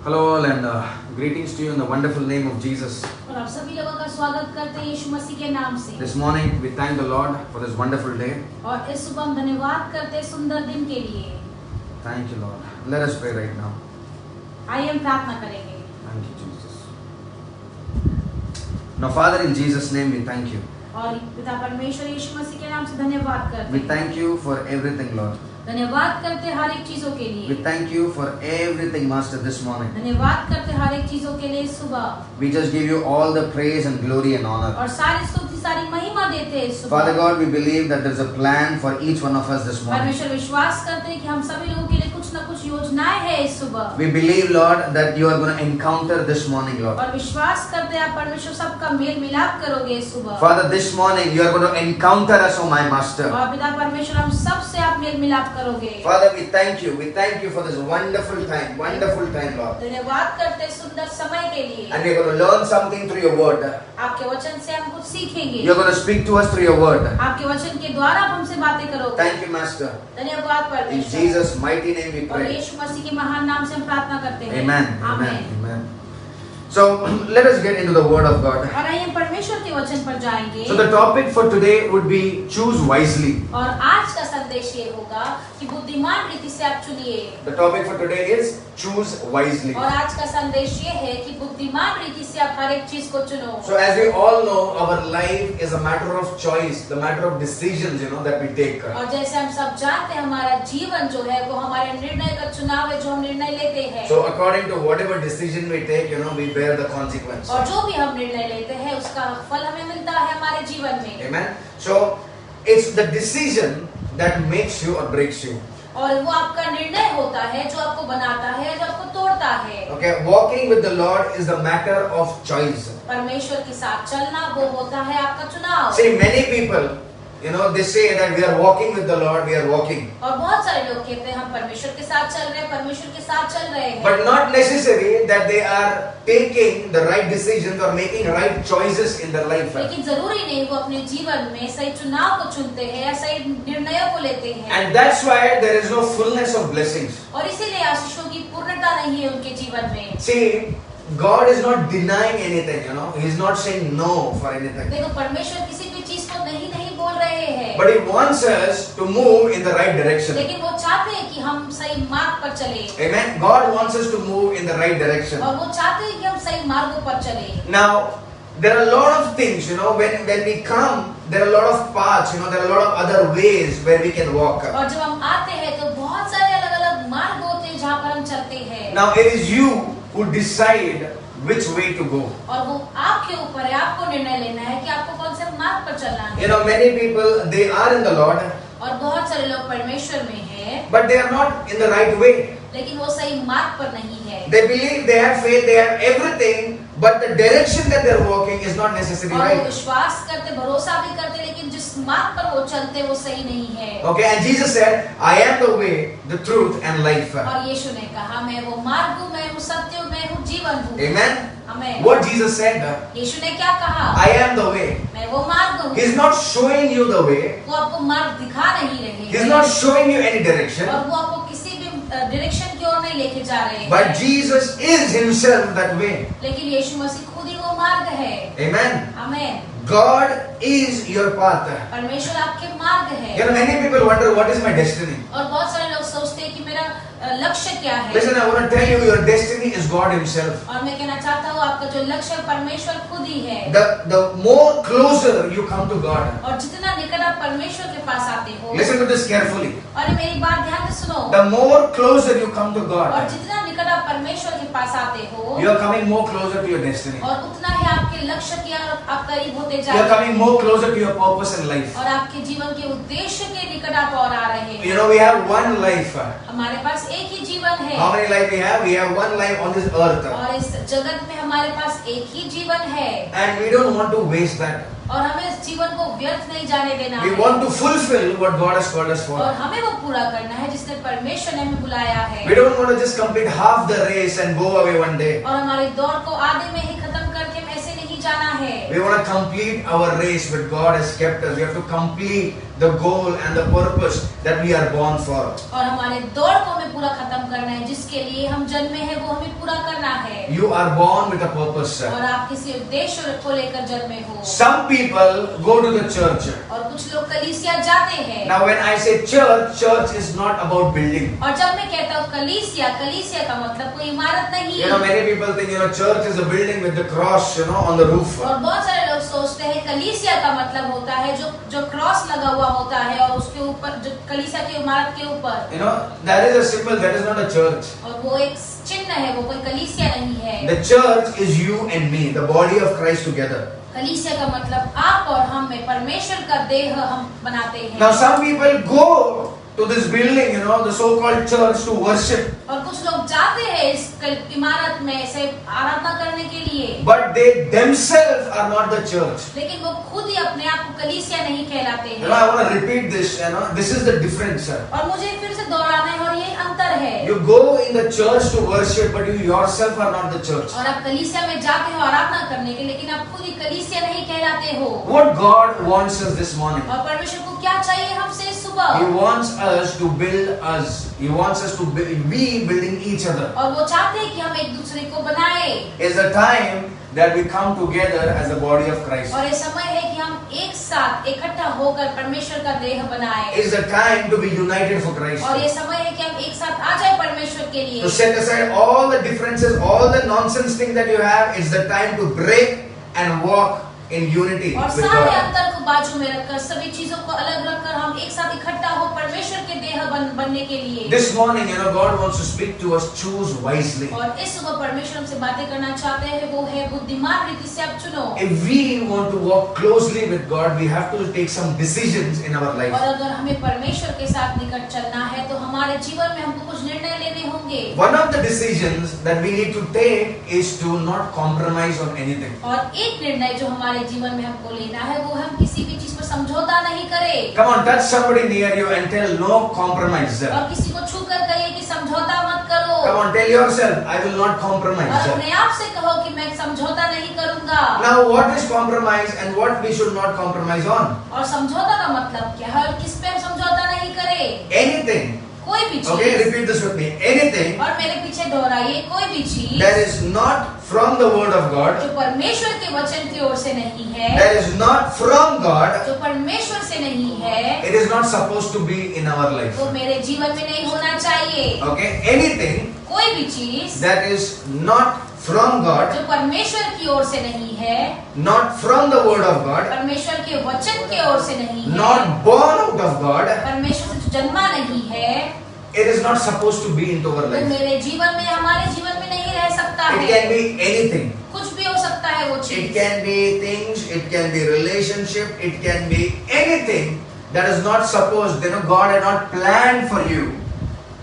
Hello all and greetings to you in the wonderful name of Jesus. और आप सभी लोगों का स्वागत करते हैं यीशु मसीह के नाम से। This morning we thank the Lord for this wonderful day. और इस सुबह हम धन्यवाद करते हैं सुंदर दिन के लिए। Thank you Lord. Let us pray right now. आइए हम प्रार्थना करेंगे। Thank you Jesus. Now Father, in Jesus' name we thank you. और पिता परमेश्वर यीशु मसीह के नाम से धन्यवाद करते We हैं। thank you for everything Lord. धन्यवाद करते हैं हर एक चीजों के We लिए। thank you for everything Master this morning. धन्यवाद करते हैं हर एक चीजों के लिए इस सुबह। We just give you all the praise and glory and honor. और सारी स्तुति सारी महिमा देते हैं इस सुबह। Father God, we believe that there is a plan for each one of us this morning. परमेश्वर विश्वास करते हैं कि हम सभी लोगों के लिए कुछ न कुछ योजनाएं हैं इस सुबह। We believe Lord that you are going to encounter this morning Lord. और विश्वास करते हैं आप परमेश्वर सबका मेल मिलाप करोगे इस सुबह। Father, this morning you are going to encounter us, oh my Master. और पिता परमेश्वर हम सब से आप मेल मिलाप करोगे। Father, we thank you for this wonderful time Lord. धन्यवाद करते हैं सुंदर समय के लिए। And we are going to learn something through your word. आपके वचन से हम कुछ सीखेंगे। You are going to speak to us through your word. आपके वचन के द्वारा आप हमसे बातें करोगे। Thank you Master. धन्यवाद In परमेश्वर। Jesus' mighty name we और pray. यीशु मसीह के महान नाम से हम प्रार्थना करते हैं। Amen. Amen. So let us get into the word of God. और आइए हम परमेश्वर के वचन पर जाएंगे। So the topic for today would be choose wisely. और आज का संदेश ये होगा कि बुद्धिमान रीति से आप चुनिए। The topic for today is choose wisely. और आज का संदेश ये है कि बुद्धिमान रीति से आप हर एक चीज को चुनो। So as we all know, our life is a matter of choice, the matter of decisions, that we take. और जैसे हम सब जानते हैं हमारा जीवन जो है वो हमारे निर्णय का चुनाव है जो हम निर्णय लेते हैं। So according to whatever decision we take, we bear the consequence. और जो भी हम निर्णय लेते हैं उसका फल हमें मिलता है हमारे जीवन में। Amen. So it's the decision that makes you or breaks you. और वो आपका निर्णय होता है जो आपको बनाता है जो आपको तोड़ता है। Okay, walking with the Lord is the matter of choice. परमेश्वर के साथ चलना वो होता है आपका चुनाव। See, many people, they say that we are walking with the Lord, we are walking. और बहुत सारे लोग कहते हैं हम परमेश्वर के साथ चल रहे हैं, परमेश्वर के साथ चल रहे हैं। But not necessary that they are taking the right decisions or making right choices in their life. लेकिन जरूरी नहीं वो अपने जीवन में सही चुनाव को चुनते हैं या सही निर्णयों को लेते हैं। And that's why there is no fullness of blessings. और इसीलिए आशीषों की पूर्णता नहीं है उनके जीवन में। See, God is not denying anything, He is not saying no for anything. देखो परमेश्वर किसी भी चीज को नहीं बोल रहे हैं। But He wants us to move in the right direction. लेकिन वो चाहते हैं कि हम सही मार्ग पर चले। Amen. God wants us to move in the right direction. और वो चाहते हैं कि हम सही मार्गों पर चले। Now, there are a lot of things, when we come, there are a lot of paths, there are a lot of other ways where we can walk. और जब हम आते हैं तो बहुत सारे अलग-अलग मार्ग होते हैं जहाँ पर हम चलते हैं। Now, it is you who decide which way to go. और वो आपके ऊपर है, आपको निर्णय लेना है कि आपको कौन से मार्ग पर चलना है। Many people, they are in the Lord, और बहुत सारे लोग परमेश्वर में हैं, but they are not in the right way. लेकिन वो सही मार्ग पर नहीं है। They believe, they have faith, they have everything, but the direction that they are walking is not necessarily और वो right. विश्वास करते, भरोसा भी करते, लेकिन जिस मार्ग पर वो चलते वो सही नहीं है। Okay, and Jesus said, I am the way, the truth and life. और यीशु ने कहा मैं वो मार्ग हूँ, मैं हूँ सत्य हूँ, मैं हूँ जीवन हूँ। Amen. Amen. What Jesus said, यीशु ने क्या कहा? I am the way. मैं वो मार्ग हूँ। He is not showing you the way. वो आपको मार्ग दिखा नहीं रहे He is हैं। not showing you any direction. और वो आपको किसी भी डायरेक्शन की ओर नहीं लेके जा रहे हैं। But Jesus is Himself that way. लेकिन यीशु मसीह खुद ही वो मार्ग है। Amen. Amen. God is your path. परमेश्वर आपके मार्ग है। Many people wonder what is my destiny. और बहुत सारे लोग सोचते हैं कि मेरा लक्ष्य क्या है। Listen, I want to tell you, your destiny is God Himself. और मैं कहना चाहता हूँ आपका जो लक्ष्य परमेश्वर खुद ही है। The more closer you come to God. और जितना निकट आप परमेश्वर के पास आते हो। Listen to this carefully. और मेरी बात ध्यान से सुनो। The more closer you come to और God, जितना निकट आप परमेश्वर के पास आते हो। you are coming more closer to your destiny. और उतना ही आपके लक्ष्य की ओर आप करीब होते जा You are रहे हैं। coming more closer to your purpose in life. और आपके जीवन के उद्देश्य के निकट आप और आ रहे हैं। We have one life. हमारे पास एक ही जीवन है। How many life we have? We have one life on this earth. और इस जगत में हमारे पास एक ही जीवन है। And we don't want to waste that. और हमें इस जीवन को व्यर्थ नहीं जाने देना We है। want to fulfill what God has called us for. और हमें वो पूरा करना है जिसने परमेश्वर ने हमें बुलाया है। We don't want to just complete half the race and go away one day. और हमारी दौड़ को आधे में ही खत्म करके हम ऐसे नहीं जाना है। We want to complete our race, but God has kept us. We have to complete the goal and the purpose that we are born for. और हमारे दौड़ को हमें पूरा खत्म करना है, जिसके लिए हम जन्मे हैं वो हमें पूरा करना है। You are born with a purpose, sir. और आप किसी उद्देश्य को लेकर जन्मे हो। Some people go to the church. और कुछ लोग कलीसिया जाते हैं। Now when I say church, church is not about building. और जब मैं कहता हूँ कलीसिया, कलीसिया का मतलब कोई इमारत नहीं। You know, many people think, church is a building with the cross, on the roof. और बहुत सारे लोग सोचते हैं कलीसिया का मतलब होता है जो क्रॉस लगा हुआ होता है और उसके ऊपर जो कलीसिया की इमारत के ऊपर। That is a symbol, that is not a church. और वो एक चिन्ह है, वो कोई कलीसिया नहीं है। The church is you and me, the body of Christ together. कलीसिया का मतलब आप और हम में परमेश्वर का देह हम बनाते हैं। Now some people go to this building, the so-called church to worship. और कुछ लोग जाते हैं इस इमारत में से आराधना करने के लिए। But they themselves are not the church. लेकिन वो खुद ही अपने आप को कलीसिया नहीं कहलाते हैं। I want to repeat this, this is the difference, sir. और मुझे फिर से दोहराना है और ये अंतर है। You go in the church to worship, but you yourself are not the church. और आप कलीसिया में जाते हो आराधना करने के, लेकिन आप खुद ही कलीसिया नहीं कहलाते हो। What God wants us this morning? और परमेश्वर को क्या चाहिए हमसे इस सुबह? He wants us to build us. He wants us to be building each other. और वो चाहते हैं कि हम एक दूसरे को बनाए। It's a time that we come together as a body of Christ. और ये समय है कि हम एक साथ इकट्ठा होकर परमेश्वर का देह बनाए। It's a time to be united for Christ. और ये समय है कि हम एक साथ आ जाए परमेश्वर के लिए। To set aside all the differences, all the nonsense thing that you have. It's the time to break and walk in unity और with सारे God. अंतर को बाजू में रखकर, सभी चीजों को अलग रखकर हम एक साथ इकट्ठा हो परमेश्वर के देह बनने के लिए। This morning, God wants to speak to us. Choose wisely. और इस सुबह परमेश्वर हमसे बातें करना चाहते हैं, वो है बुद्धिमान रीति से आप चुनो। If we want to walk closely with God, we have to take some decisions in our life. और अगर हमें परमेश्वर के साथ निकट चलना है तो हमारे जीवन में हमको कुछ निर्णय लेने होंगे। One of the decisions that we need to take is to not compromise on anything. और एक निर्णय जो हमारे जीवन में हमको लेना है वो हम किसी भी चीज पर समझौता नहीं करें। Come on, touch somebody near you and tell no compromise. और किसी को छूकर कहिए कि समझौता मत करो। Come on, tell yourself, I will not और compromise. अपने आप से कहो कि मैं समझौता नहीं करूंगा। Now, what is compromise and what we should not compromise on? और समझौता का मतलब क्या है और किस पे हम समझौता नहीं करें? Anything. कोई भी Okay, चीज। repeat this with me. Anything और मेरे पीछे दोहराइए, कोई भी चीज that is not from the word of God, जो परमेश्वर के वचन की ओर से नहीं है, that is not from God, जो परमेश्वर से नहीं है, it is not supposed to be in our life. वो मेरे जीवन में नहीं होना चाहिए। Okay, anything कोई भी चीज that is not from God, जो परमेश्वर की ओर से नहीं है, not from the word of God, परमेश्वर के वचन की ओर से नहीं है, not born out of God, परमेश्वर से जो जन्मा नहीं है, it is not supposed to be into our वो life. मेरे जीवन में, हमारे जीवन में नहीं रह सकता It है। can be anything. कुछ भी हो सकता है वो It चीज। can be things, it can be relationship, it can be anything that is not supposed, God had not planned for you,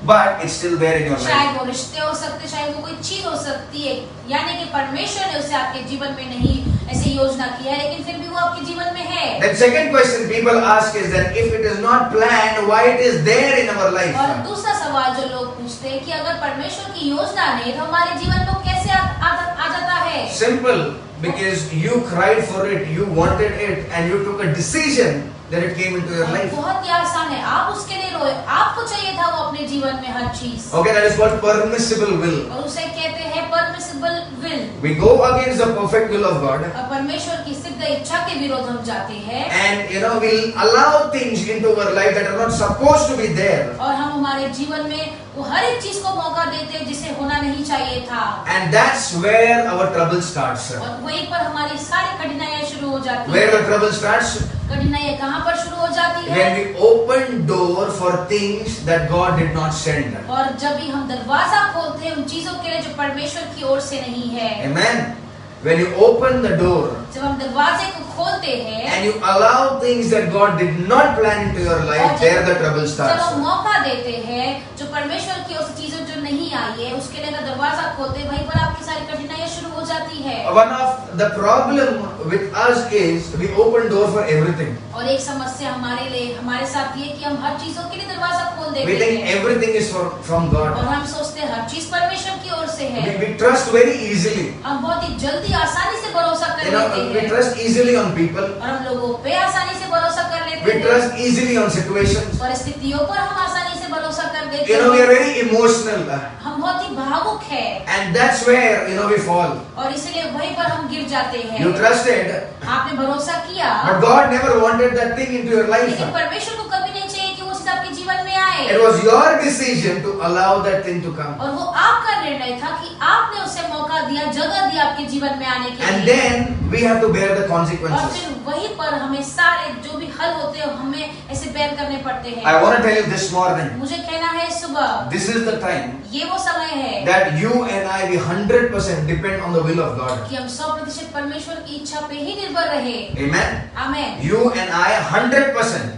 but it's still there in your life. शायद वो रिश्ते हो सकते, शायद वो कोई चीज हो सकती है, यानी कि परमेश्वर ने उसे आपके जीवन में नहीं ऐसे योजना किया है, लेकिन फिर भी वो आपके जीवन में है। The second question people ask is that if it is not planned, why it is there in our life? और दूसरा सवाल जो लोग पूछते हैं कि अगर परमेश्वर की योजना नहीं तो हमारे जीवन में कैसे आ जाता है? Simple, because you cried for it, you wanted it, and you took a decision that it came into your life. बहुत ही आसान है, आप उसके लिए रोए, आपको चाहिए था वो अपने जीवन में हर चीज। Okay, that is called permissible will. और उसे कहते हैं permissible will. We go against the perfect will of God, और परमेश्वर की सिद्ध इच्छा के विरोध हम जाते हैं। and we'll allow things into our life that are not supposed to be there. और हम हमारे जीवन में वो हर एक चीज को मौका देते हैं जिसे होना नहीं चाहिए था। And that's where our trouble starts. और वहीं पर हमारी सारी कठिनाइयां शुरू हो जाती Where है। the trouble starts? कठिनाइयां कहाँ पर शुरू हो जाती है? When we open door for things that God did not send. और जब भी हम दरवाजा खोलते हैं उन चीजों के लिए जो परमेश्वर की ओर से नहीं है। Amen. When you open the door जब हम दरवाजे को खोलते हैं and you allow things that God did not plan into your life, there the trouble जब starts. हम मौका देते हैं जो परमेश्वर की ओर से चीजें जो नहीं आई है उसके लिए अगर दरवाजा खोलते हैं, वहीं पर आपकी सारी कठिनाइयां शुरू हो जाती है। One of the problem with us is we open door for everything. और एक समस्या हमारे साथ ये कि हम हर चीजों के लिए दरवाजा खोल We देते think हैं everything is from God. और हम सोचते हैं हर चीज परमेश्वर की ओर से से है। We trust very easily. हम बहुत ही जल्दी आसानी से भरोसा कर लेते We हैं trust easily on people. और हम लोगों पे आसानी से भरोसा कर लेते We हैं। trust easily on situations. परिस्थितियों पर हम आसानी से भरोसा कर देते We हैं। are very emotional. हम बहुत ही भावुक है And that's where, we fall. और इसलिए वहीं पर हम गिर जाते हैं। You trusted, आपने भरोसा किया, but God never wanted that thing into your life. लेकिन परमेश्वर को कभी नहीं चाहिए कि वो चीज आपके जीवन में आए। It was your decision to allow that thing to come. और वो आपका निर्णय था कि आपने उसे मौका दिया, जगह दी आपके जीवन में आने के And लिए। then we have to bear the और consequences. फिर वहीं पर हमें सारे जो भी हल होते हैं हमें ऐसे बेयर करने पड़ते हैं। I want to tell you this morning, मुझे कहना है सुबह, this is the time ये वो समय है that you and I, we 100% depend on the will of God. कि हम 100% परमेश्वर की इच्छा पे ही निर्भर रहे। Amen. Amen. You and I 100%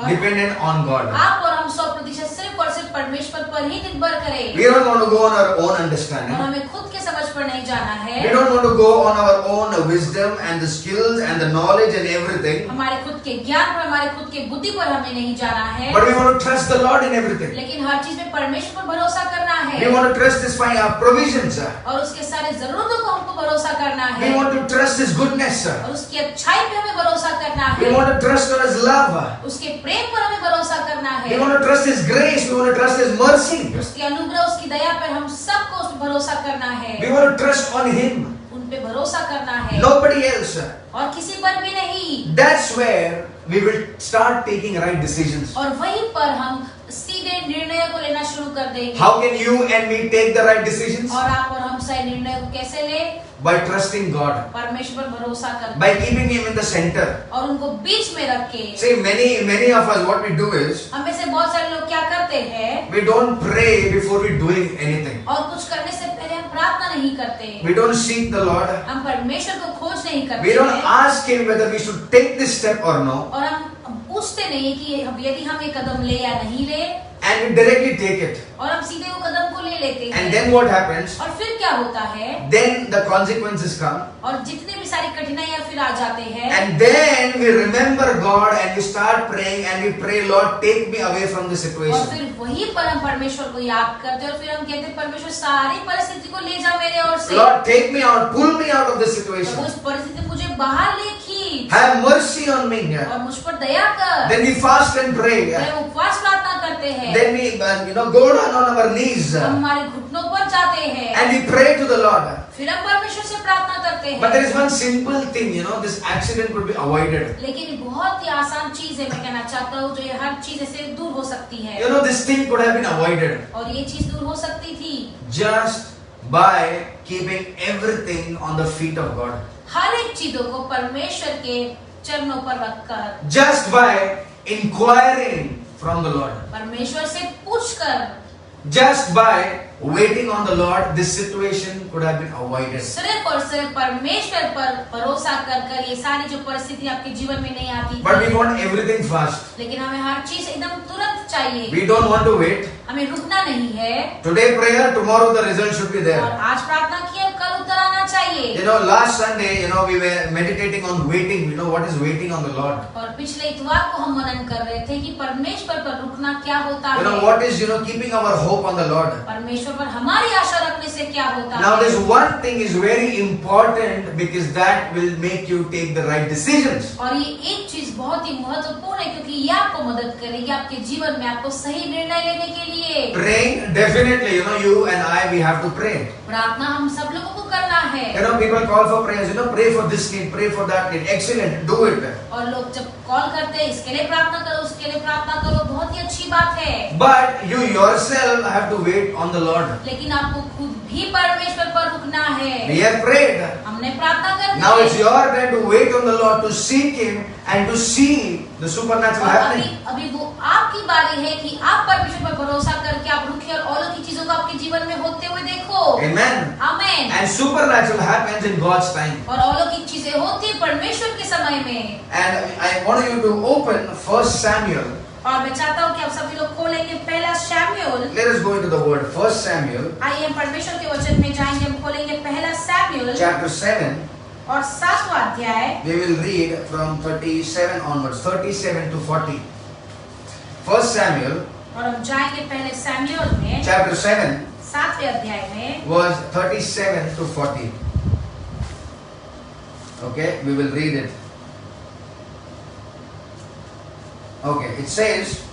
dependent on God. आप और हम 100% सिर्फ और सिर्फ परमेश्वर पर ही निर्भर करें। We don't want to go on our own और understanding. हमें खुद के समझ पर नहीं जाना We है। don't want to go on our own wisdom and the skills and the knowledge and everything. हमारे खुद के ज्ञान पर, हमारे खुद के बुद्धि पर हमें नहीं जाना है। But we want to trust the Lord in everything. लेकिन हर चीज में परमेश्वर पर भरोसा करना है। We want to trust His provisions. और उसके सारे जरूरतों को हमको भरोसा करना है। We want to trust His goodness. और उसकी अच्छाई पे हमें भरोसा करना We है। want to trust on His love. उसके प्रेम पर हमें भरोसा करना We है। want to trust His grace. We want to trust His mercy. उसकी अनुग्रह, उसकी दया पर हम सबको उस पर भरोसा करना है। We want to trust on Him. उन पे भरोसा करना है Nobody else. और किसी पर भी नहीं। That's where we will start taking right decisions. और वहीं पर हम सीधे निर्णय को लेना शुरू कर देंगे। How can you and me take the right decisions? और आप और हम सही निर्णय को कैसे ले? By trusting God. परमेश्वर पर भरोसा करके By keeping Him in the center. और उनको बीच में रख के। See, many of us, what we do is, हम में से बहुत सारे लोग क्या करते हैं? we don't pray before we doing anything. और कुछ करने से पहले हम प्रार्थना नहीं करते। We don't seek the Lord. हम परमेश्वर को खोज नहीं करते। We don't ask Him whether we should take this step or no. और हम पूछते नहीं कि यदि हम ये कदम ले या नहीं ले। And we directly take it. और हम सीधे वो कदम को ले लेते हैं। And then what happens? और फिर क्या होता है? Then the consequences come. और जितनी भी सारी कठिनाइयां फिर आ जाते हैं। And then we remember God and we start praying and we pray, Lord, take me away from this और situation. फिर वहीं पर हम परमेश्वर को याद करते हैं और फिर हम कहते हैं परमेश्वर सारी परिस्थिति को ले जा मेरे ओर से। Lord, take me out, pull me out of this और situation. उस परिस्थिति मुझे बाहर ले खींच Have mercy on me. और मुझ पर दया कर। Then we fast and pray. फिर हम उपवास प्रार्थना करते हैं। Then we go down on our knees हम हमारे घुटनों पर जाते हैं। and we pray to the Lord. फिर हम परमेश्वर से प्रार्थना करते हैं। But there is one simple thing, this accident could be avoided. लेकिन बहुत ही आसान चीज है, मैं कहना चाहता हूँ, जो ये हर चीज से दूर हो सकती है। This thing could have been avoided और ये चीज दूर हो सकती थी just by keeping everything on the feet of God. हर एक चीजों को परमेश्वर के चरणों पर रखकर, Just by inquiring from the Lord. परमेश्वर से पूछकर, Just by waiting on the Lord, this situation could have been avoided. सिर्फ और सिर्फ परमेश्वर पर भरोसा कर ये सारी जो परिस्थिति आपके जीवन में नहीं आती But we थी। want everything fast. लेकिन हमें हर चीज एकदम तुरंत चाहिए। We don't want to wait. हमें रुकना नहीं है। Today prayer, tomorrow the result should be और there. आज प्रार्थना की और कल उत्तर आना चाहिए। Last Sunday, we were meditating on waiting. What is waiting on the Lord? और पिछले इतवार को हम मनन कर रहे थे कि परमेश्वर पर रुकना क्या होता है। What is, keeping our hope on the Lord. परमेश्वर पर हमारी आशा रखने से क्या होता Now है। this one thing is very important because that will make you take the right decisions. और ये एक चीज बहुत ही महत्वपूर्ण है क्योंकि ये आपको मदद करेगी आपके जीवन में आपको सही निर्णय लेने के लिए। Praying, definitely, you and I, we have to pray. प्रार्थना हम सब लोगों को करना है। People call for prayers, pray for this need, pray for that need. Excellent, do it. और लोग जब कॉल करते हैं इसके लिए प्रार्थना करो, उसके लिए प्रार्थना करो, बहुत ही अच्छी बात है। But you yourself have to wait on the Lord. लेकिन आपको खुद भी परमेश्वर पर रुकना है। We have prayed. हमने प्रार्थना कर दी। Now it's your time to wait on the Lord, to seek Him and to see the supernatural happening. अभी वो आपकी बारी है कि आप परमेश्वर पर भरोसा करके आप रुके और अलौकिक चीजों को आपके जीवन में होते हुए देखो। Amen. Amen. And supernatural happens in God's time. और अलौकिक चीजें होती है परमेश्वर के समय में। And I want you to open 1 Samuel. और मैं चाहता हूँ कि आप सभी लोग खोलेंगे पहला शमूएल। Let us go into the word 1 Samuel. आइए हम परमेश्वर के वचन में जाएंगे। हम खोलेंगे पहला शमूएल Chapter 7. और 7वां अध्याय। We will read from 37 onwards, 37 to 40. 1 Samuel. और हम जाएंगे पहले शमूएल में। Chapter 7. 7वें अध्याय में verse 37 to 40. Okay, we will read it. Okay, it says,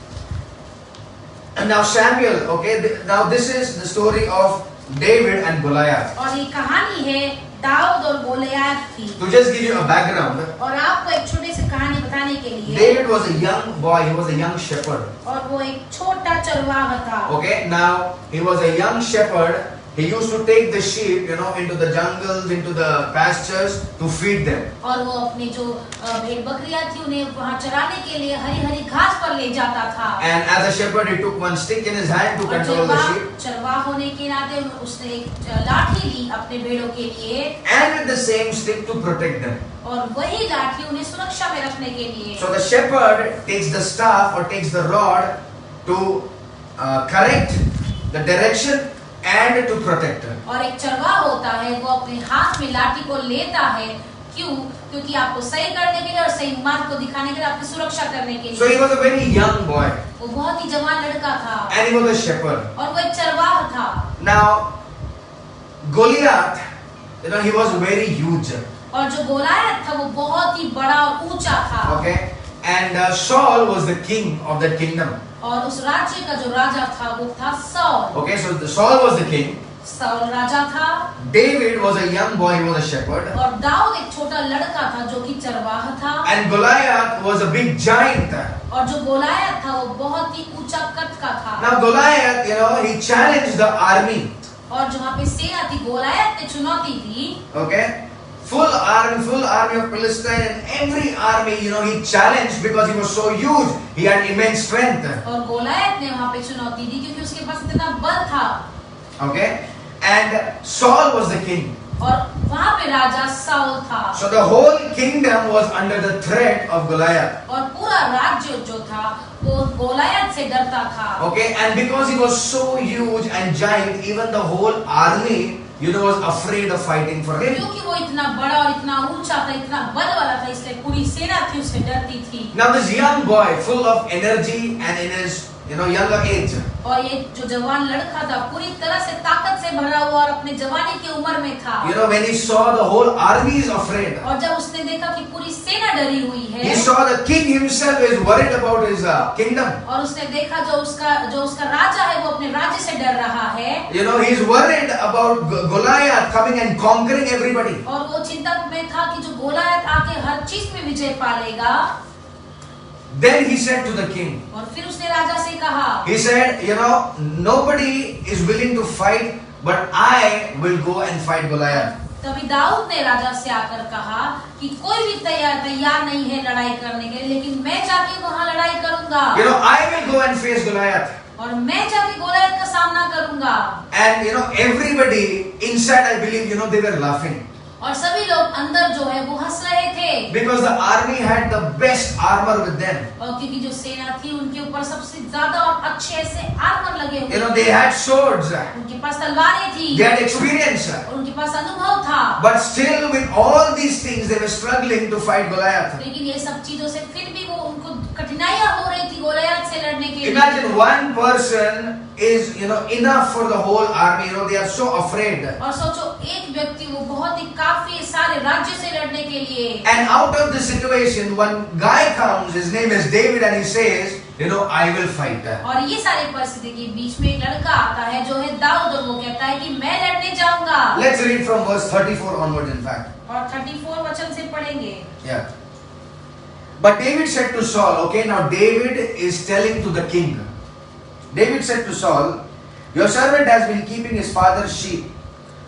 and now Samuel, okay, now this is the story of David and Goliath. और ये कहानी है दाऊद और गोलियत की। To just give you a background, और आपको एक छोटी सी कहानी बताने के लिए, David was a young boy, he was a young shepherd. और वो एक छोटा चरवाहा था। Okay, now he was a young shepherd. He used to take the sheep, into the jungles, into the pastures to feed them. और वो अपने जो भेड़ बकरियां थी उन्हें वहाँ चराने के लिए हरी हरी घास पर ले जाता था। And as a shepherd, he took one stick in his hand to control the sheep. चरवाहा होने के नाते उसने एक लाठी ली अपने भेड़ों के लिए। And with the same stick to protect them. और वही लाठी उन्हें सुरक्षा में रखने के लिए। So the shepherd takes the staff or takes the rod to correct the direction and to protect her. और एक चरवाहा होता है वो अपने हाथ में लाठी को लेता है, क्यों? क्योंकि आपको सही करने के लिए और सही मार्ग को दिखाने के लिए, आपकी सुरक्षा करने के लिए। So he was a very young boy. वो बहुत ही जवान लड़का था। And he was a shepherd. और वो एक चरवाहा था। Now Goliath, he was very huge. और जो गोलियत था वो बहुत ही बड़ा और ऊंचा था। Okay, and Saul was the king of that kingdom. और उस राज्य का जो राजा था वो था Saul. Okay, so Saul was the king. Saul राजा था। David was a young boy, he was a shepherd. और दाऊद एक छोटा लड़का था जो कि चरवाहा था। And Goliath was a big giant. और जो गोलियत था वो बहुत ही ऊंचा कद का था। Now Goliath, he challenged the army. और जहाँ पे सेना थी, गोलियत ने चुनौती दी। Okay, full army of Palestine, and every army, he challenged because he was so huge. He had immense strength. और गोलियत ने वहाँ पे चुनौती दी क्योंकि उसके पास इतना बल था। Okay, and Saul was the king. और वहाँ पे राजा साउल था। So the whole kingdom was under the threat of Goliath. और पूरा राज्य जो था वो गोलियत से डरता था। Okay, and because he was so huge and giant, even the whole army, was afraid of fighting for him. क्योंकि वो इतना बड़ा और इतना ऊंचा था, इतना बल वाला था, इसलिए पूरी सेना थी उससे डरती थी। Now this young boy, full of energy and in his younger age. और ये जो जवान लड़का था पूरी तरह से ताकत से भरा हुआ और अपने जवानी की उम्र में था। When he saw the whole army is afraid. और जब उसने देखा कि पूरी सेना डरी हुई है। He saw the king himself is worried about his kingdom. और उसने देखा जो उसका राजा है वो अपने राज्य से डर रहा है। He is worried about Goliath coming and conquering everybody. और वो चिंता में था कि जो गोलियत आके हर चीज में विजय पा लेगा। Then he said to the king. और फिर उसने राजा से कहा। He said, nobody is willing to fight, but I will go and fight Goliath. तभी दाऊद ने राजा से आकर कहा कि कोई भी तैयार नहीं है लड़ाई करने के लिए, लेकिन मैं जाके वहाँ लड़ाई करूंगा। I will go and face Goliath. और मैं जाके गोलियत का सामना करूंगा। And everybody inside, I believe, they were laughing. और सभी लोग अंदर जो है वो हंस रहे थे। Because the army had the best armor with them. और क्योंकि जो सेना थी उनके ऊपर सबसे ज्यादा और अच्छे ऐसे आर्मर लगे हुए। They had swords. उनके पास तलवारें थी। They had experience. और उनके पास अनुभव था। But still, with all these things, they were struggling to fight Goliath. लेकिन ये सब चीजों से फिर भी वो उनको कठिनाइयां हो रही थी गोलियत से लड़ने के लिए। Imagine one person is enough for the whole army. They are so afraid. और सोचो एक व्यक्ति वो बहुत ही काफी सारे राज्य से लड़ने के लिए। And out of the situation, one guy comes. His name is David, and he says, I will fight. और ये सारी परिस्थिति के बीच में एक लड़का आता है जो है दाऊद, और वो कहता है कि मैं लड़ने जाऊंगा। Let's read from verse 34 onwards. In fact. और 34 वचन से पढ़ेंगे। Yeah. But David said to Saul, okay, now David is telling to the king. David said to Saul, your servant has been keeping his father's sheep.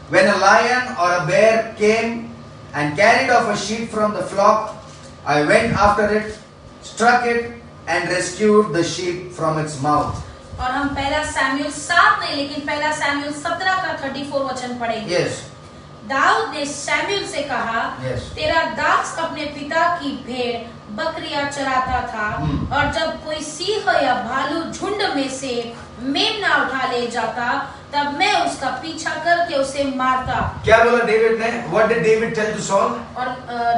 When a lion or a bear came and carried off a sheep from the flock, I went after it, struck it, and rescued the sheep from its mouth. और हम पहला Samuel 7 नहीं लेकिन पहला Samuel 17 का 34 वचन पढ़ेंगे। Yes. Dawood ने सैमुएल से कहा, Yes. तेरा दास अपने पिता की भेड़ बकरियां चराता था, और जब कोई सिंह या भालू झुंड झुंड में से मेमना उठा ले जाता, तब मैं उसका पीछा करके उसे मारता। क्या बोला डेविड ने? What did David tell to Saul? और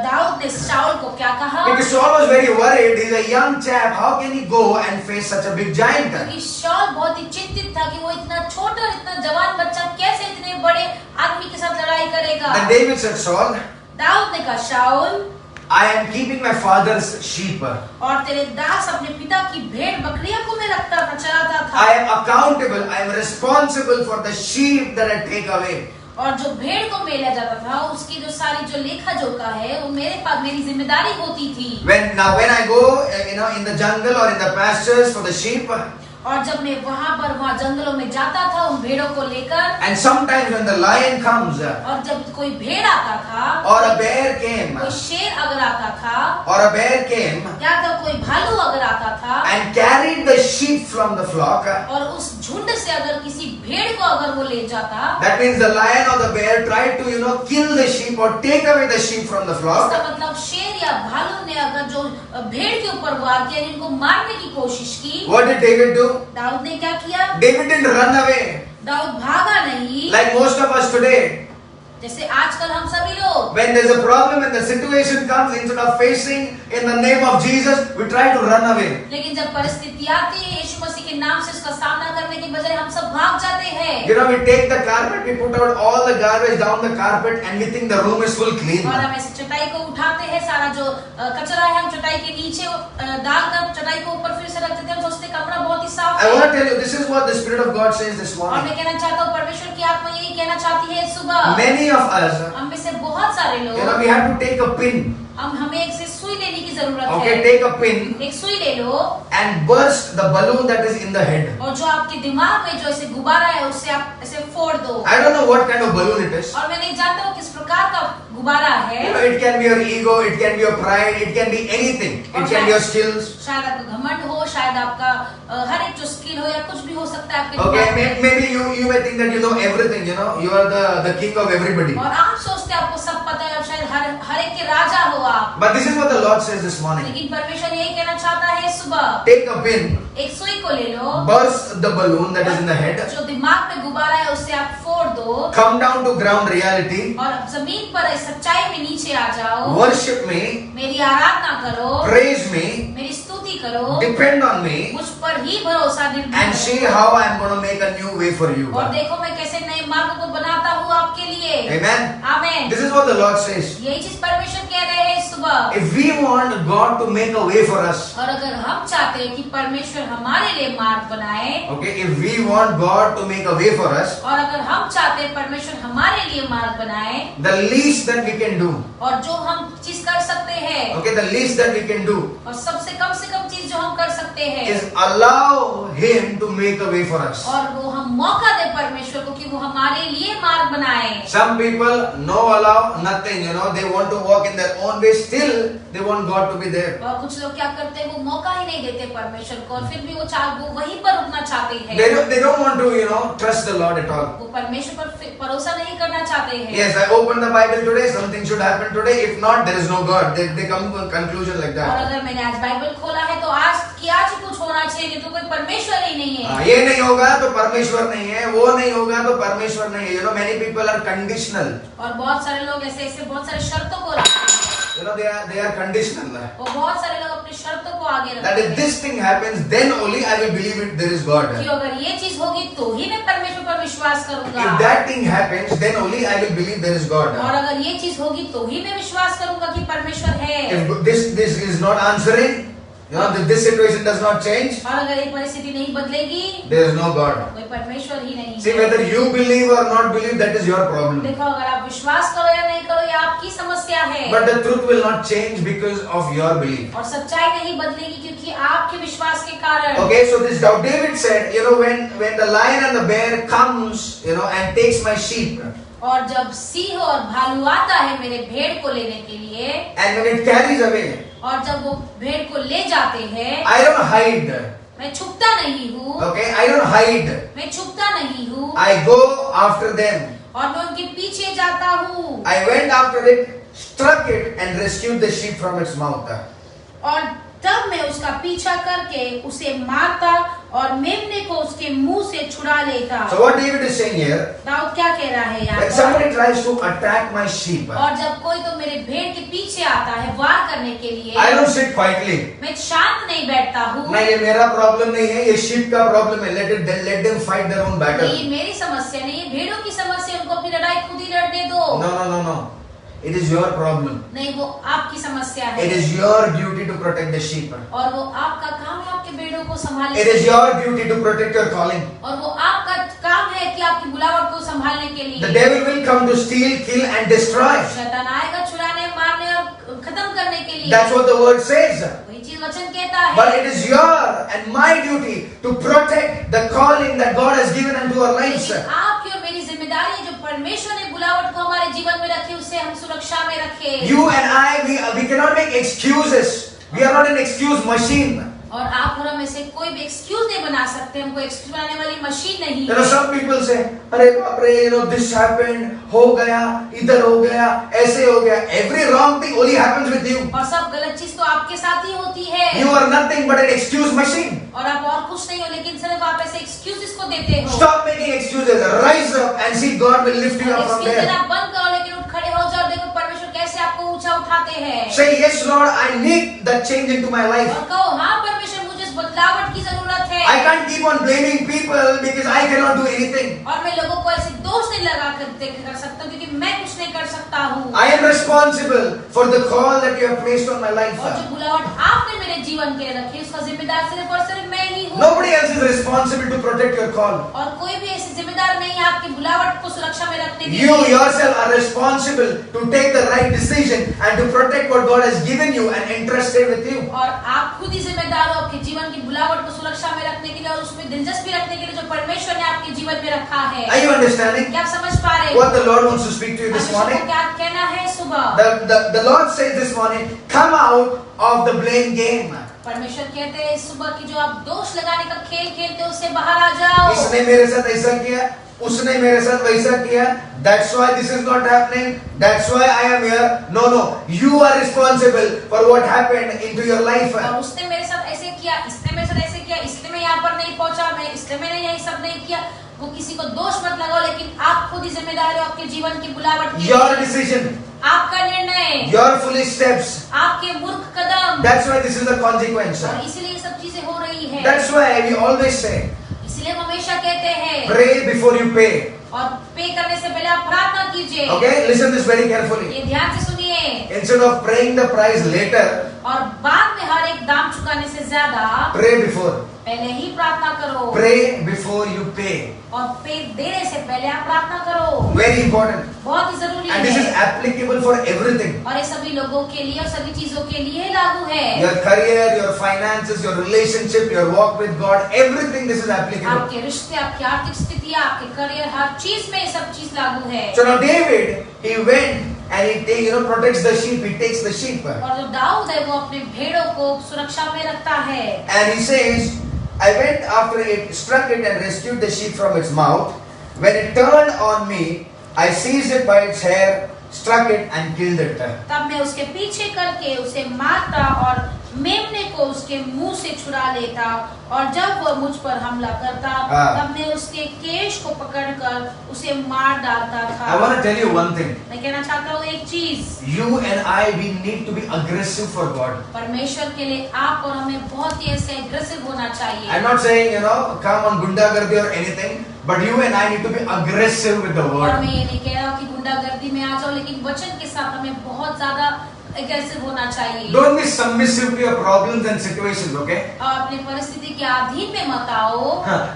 दाऊद ने शाऊल को क्या कहा? Because Saul was very worried. He's a young chap. How can he go and face such a big giant? क्योंकि शाऊल बहुत ही चिंतित था कि वो इतना छोटा और इतना जवान बच्चा कैसे इतने बड़े आदमी के साथ लड़ाई करेगा। Then David said, Saul, Dawood ने कहा, शाऊल, I am keeping my father's sheep. और तेरे दास अपने पिता की भेड़ बकरियां को मैं रखता था, चराता था। I am accountable. I am responsible for the sheep that I take away. और जो भेड़ को मैं ले जाता था, उसकी जो सारी जो लेखा जोखा है, वो मेरे पास मेरी जिम्मेदारी होती थी। When I go, in the jungle or in the pastures for the sheep, और जब मैं वहाँ जंगलों में जाता था उन भेड़ों को लेकर, and sometimes when the lion comes, और जब कोई भेड़ आता था, or a bear came, कोई शेर अगर आता था, or a bear came, या तो कोई भालू अगर आता था, and carried the sheep from the flock, और उस झुंड से अगर किसी भेड़ को अगर वो ले जाता, that means the lion or the bear tried to kill the sheep or take away the sheep from the flock. इसका मतलब शेर या भालू ने अगर जो भेड़ के ऊपर वार किया, इनको मारने की कोशिश की, What did David do? Dawood ने क्या किया? David didn't run away Dawood भागा नहीं, like most of us today. जैसे आजकल हम सभी लोग, When there's a problem and the situation comes, instead of facing in the name of Jesus, we try to run away. लेकिन जब परिस्थिति आती है यीशु मसीह के नाम से उसका सामना करने के बजाय हम सब भाग जाते हैं। We take the carpet, we put out all the garbage down the carpet, and we think the room is full clean. और हम ऐसे चटाई को उठाते हैं, सारा जो कचरा है हम चटाई के नीचे डालकर चटाई को ऊपर फिर से रख देते हैं, हम सोचते हैं कमरा बहुत ही साफ I है। want to tell you, this is what the Spirit of God says this और morning. मैं कहना चाहता हूँ, परमेश्वर की आत्मा यही कहना चाहती है सुबह। Many of us, हम में से बहुत सारे लोग, we have to take a pin. हमें एक से सुई लेने की जरूरत Okay, है। take a pin एक सुई ले लो and burst the balloon that is in the head. और जो आपके दिमाग में जो ऐसे गुब्बारा है उससे आप ऐसे फोड़ दो। I don't know what kind of balloon it is. और मैं नहीं जानता हूँ किस प्रकार का गुब्बारा है। It can be your ego, it can be your pride, it can be anything. It can be your skills. शायद आपका घमंड हो, शायद आपका हर एक जो स्किल हो या कुछ भी हो सकता है आपके Okay, दिमाग में। maybe you may think that you know everything. You are the king of everybody. और आप सोचते हैं आपको सब पता है और शायद हर एक के राजा हो आप। But this is what the Lord says this morning. लेकिन परमेश्वर यही कहना चाहता है सुबह, Take a pin, एक सुई को ले लो, burst the balloon that is in the head, जो दिमाग में गुब्बारा है उससे आप फोड़ दो, come down to ground reality, और जमीन पर सच्चाई में नीचे आ जाओ, worship me, मेरी आराधना करो, praise me, मेरी स्तुति करो, depend on me, मुझ पर ही भरोसा निर्भर and see how I am going to make a new way for you. और देखो मैं कैसे नए मार्ग को बनाता हूँ आपके लिए। Amen. आमीन। This is what the Lord says. यही चीज परमेश्वर कह रहे हैं सुबह। If we want God to make a way for us, और अगर हम चाहते हैं कि परमेश्वर हमारे लिए मार्ग बनाए, okay, if we want God to make a way for us, और अगर हम चाहते हैं परमेश्वर हमारे लिए मार्ग बनाए, the least that we can do, और जो हम चीज कर सकते हैं, okay, the least that we can do और सबसे कम से कम चीज जो हम कर सकते हैं, is allow Him to make a way for us. और वो हम मौका दे परमेश्वर को कि वो हमारे लिए मार्ग बनाए। Some people no allow nothing, they want to walk in their own way, still they want God to be there. और कुछ लोग क्या करते हैं, वो मौका ही नहीं देते परमेश्वर को, और फिर भी वो वहीं पर रुकना चाहते हैं। They don't want to, trust the Lord at all. वो परमेश्वर पर भरोसा नहीं करना चाहते हैं। Yes, I opened the Bible today, something should happen today. If not, there is no God. They come to a conclusion like और that. अगर मैंने आज बाइबल खोला है तो आज ही कुछ होना चाहिए, नहीं तो कोई परमेश्वर ही नहीं है। ये नहीं होगा तो परमेश्वर नहीं है, वो नहीं होगा तो परमेश्वर नहीं है. Many people are conditional. और बहुत सारे लोग ऐसे बहुत सारे शर्तों को रखते हैं। They are conditional. वो बहुत सारे लोग अपनी शर्तों को आगे That रखते if हैं this thing happens, then only I will believe it. There is God. कि अगर ये चीज होगी तो ही मैं परमेश्वर पर विश्वास करूंगा, If that thing happens, then only I will believe there is God. और अगर ये चीज होगी तो ही मैं विश्वास करूंगा कि परमेश्वर है। If this is not answering, if this situation does not change, और अगर ये परिस्थिति नहीं बदलेगी, there is no God. कोई परमेश्वर ही नहीं See, है। whether you believe or not believe, that is your problem. देखो, अगर आप विश्वास करो या नहीं करो, ये आपकी समस्या है, But the truth will not change because of your belief. और सच्चाई नहीं बदलेगी क्योंकि आपके विश्वास के कारण। Okay, so this David said, when the lion and the bear comes, and takes my sheep, और जब सिंह और भालू आता है मेरे भेड़ को लेने के लिए, and when it carries away, और जब वो भेड़ को ले जाते हैं, I don't hide. मैं छुपता नहीं हूँ, Okay, I don't hide. मैं छुपता नहीं हूँ, I go after them. और मैं उनके पीछे जाता हूँ। I went after it, struck it, and rescued the sheep from its mouth. और तब मैं उसका पीछा करके उसे मारता और मेमने को उसके मुंह से छुड़ा लेता। So what David is saying here, Dawood क्या कह रहा है यहाँ when पर? somebody tries to attack my sheep, और जब कोई तो मेरे भेड़ के पीछे आता है वार करने के लिए, I don't sit quietly. मैं शांत नहीं बैठता हूँ। नहीं, ये मेरा प्रॉब्लम नहीं है, ये sheep का प्रॉब्लम है. Let them fight their own battle. ये मेरी समस्या नहीं, ये भेड़ों की समस्या, उनको अपनी लड़ाई खुद ही लड़ने दो। No. It is your problem. नहीं, वो आपकी समस्या है। It is your duty to protect the sheep. और वो आपका काम है आपके भेड़ों को संभालने। It is your duty to protect your calling. और वो आपका काम है कि आपकी बुलावट को संभालने के लिए। The devil will come to steal, kill and destroy. शैतान आएगा चुराने, मारने और खत्म करने के लिए। That's what the word says. वही चीज वचन कहता है। But it is your and my duty to protect the calling that God has given unto our lives. लेकिन आपकी और मेरी जिम्मेदारी है, जो परमेश्वर ने बुलावट को हमारे जीवन में रखी, उसे हम सुरक्षा में रखें। You and I, we cannot make excuses. We are not an excuse machine. और आप और हम ऐसे कोई भी एक्सक्यूज नहीं बना सकते, हमको एक्सक्यूज बनाने वाली मशीन नहीं You know, है। some people say, अरे बाप रे, this happened, हो गया, इधर हो गया, ऐसे हो गया. Every wrong thing only happens with you. और सब गलत चीज तो आपके साथ ही होती है। You are nothing but an excuse machine. और आप और कुछ नहीं हो, लेकिन सिर्फ आप ऐसे एक्सक्यूजेस को देते हो। Stop making excuses. Rise up and see God will lift you up from excuse there. देना बंद करो, लेकिन उठ खड़े हो जाओ, देखो परमेश्वर कैसे आपको ऊंचा उठाते हैं। Say, yes Lord, I need that change into my life. और कहो, हाँ परमेश्वर, मुझे इस बदलावट की जरूरत है। I can't keep on blaming people because I cannot do anything. और मैं लोगों को ऐसे दोष नहीं लगा कर सकता, क्योंकि मैं कुछ नहीं कर सकता हूँ। I am responsible for the call that you have placed on my life. और जो बुलावट आपने मेरे जीवन के लिए रखी, उसका जिम्मेदार सिर्फ और सिर्फ मैं ही हूँ। Nobody else is responsible to protect your call. और कोई भी ऐसे जिम्मेदार नहीं है आपकी बुलावट को सुरक्षा में रखने के You लिए। yourself are responsible to take the right decision and to protect what God has given you and entrusted with you. और आप खुद ही जिम्मेदार हो आपके जीवन की बुलावट को सुरक्षा में रखने के लिए और उसमें दिलचस्पी रखने के लिए जो परमेश्वर ने आपके जीवन में रखा है। Are you understanding क्या आप समझ पा रहे हो? what the Lord wants to speak to you this परमेश्वर को morning? क्या कहना है सुबह? The Lord says this morning, come out of the blame game. परमेश्वर कहते हैं इस सुबह की जो आप दोष लगाने का खेल खेलते हो, उससे बाहर आ जाओ। इसने मेरे साथ ऐसा किया, उसने मेरे साथ वैसा किया. That's why this is not happening. That's why I am here. No. You are responsible for what happened into your life. और उसने मेरे साथ ऐसे किया, इसने मेरे साथ ऐसे किया, इसलिए मैं यहाँ पर नहीं पहुंचा, मैं इसलिए मैंने यही सब नहीं किया। वो किसी को दोष मत लगाओ, लेकिन आप खुद ही जिम्मेदार हो आपके जीवन की बुलावट के Your लिए। decision, आपका निर्णय, your foolish steps. आपके मूर्ख कदम। That's why this is the consequence. और इसीलिए ये सब चीजें हो रही है। That's why we always say, इसलिए हम हमेशा कहते हैं, pray before you pay. और पे करने से पहले आप प्रार्थना कीजिए। Okay, listen this very carefully. ये ध्यान से सुनिए। Instead of praying the price later, और बाद में हर एक दाम चुकाने से ज्यादा pray before. पहले ही प्रार्थना करो। Pray before you pay. और पे देने से पहले आप प्रार्थना करो। Very important. बहुत ही जरूरी And this is है। applicable for everything. और ये सभी लोगों के लिए और सभी चीजों के लिए लागू है। Your career, your finances, your relationship, your walk with God, everything this is applicable. आपके रिश्ते, आपकी आर्थिक स्थिति, आपके करियर, हर चीज में ये सब चीज लागू है। So now David, he went and he protects the sheep, he takes the sheep. और जो दाऊद है वो अपने भेड़ों को सुरक्षा में रखता है। And he says, I went after it, struck it and rescued the sheep from its mouth. When it turned on me, I seized it by its hair, struck it and killed it. तब मैं उसके पीछे करके उसे मारता और मेमने को उसके मुंह से छुड़ा लेता, और जब वह मुझ पर हमला करता तब मैं उसके केश को पकड़कर उसे मार डालता था। I want to tell you one thing. मैं कहना चाहता हूँ एक चीज, You and I, we need to be aggressive for God. परमेश्वर के लिए आप और हमें बहुत ही ऐसे एग्रेसिव होना चाहिए। I'm not saying, come on गुंडागर्दी or anything, but you and I need to be aggressive with the और word. मैं ये नहीं कह रहा हूँ कि गुंडागर्दी में आ जाओ, लेकिन वचन के साथ हमें बहुत ज्यादा एग्रेसिव होना चाहिए। Don't be submissive to your problems and situations, okay? और अपनी परिस्थिति के अधीन में मत आओ।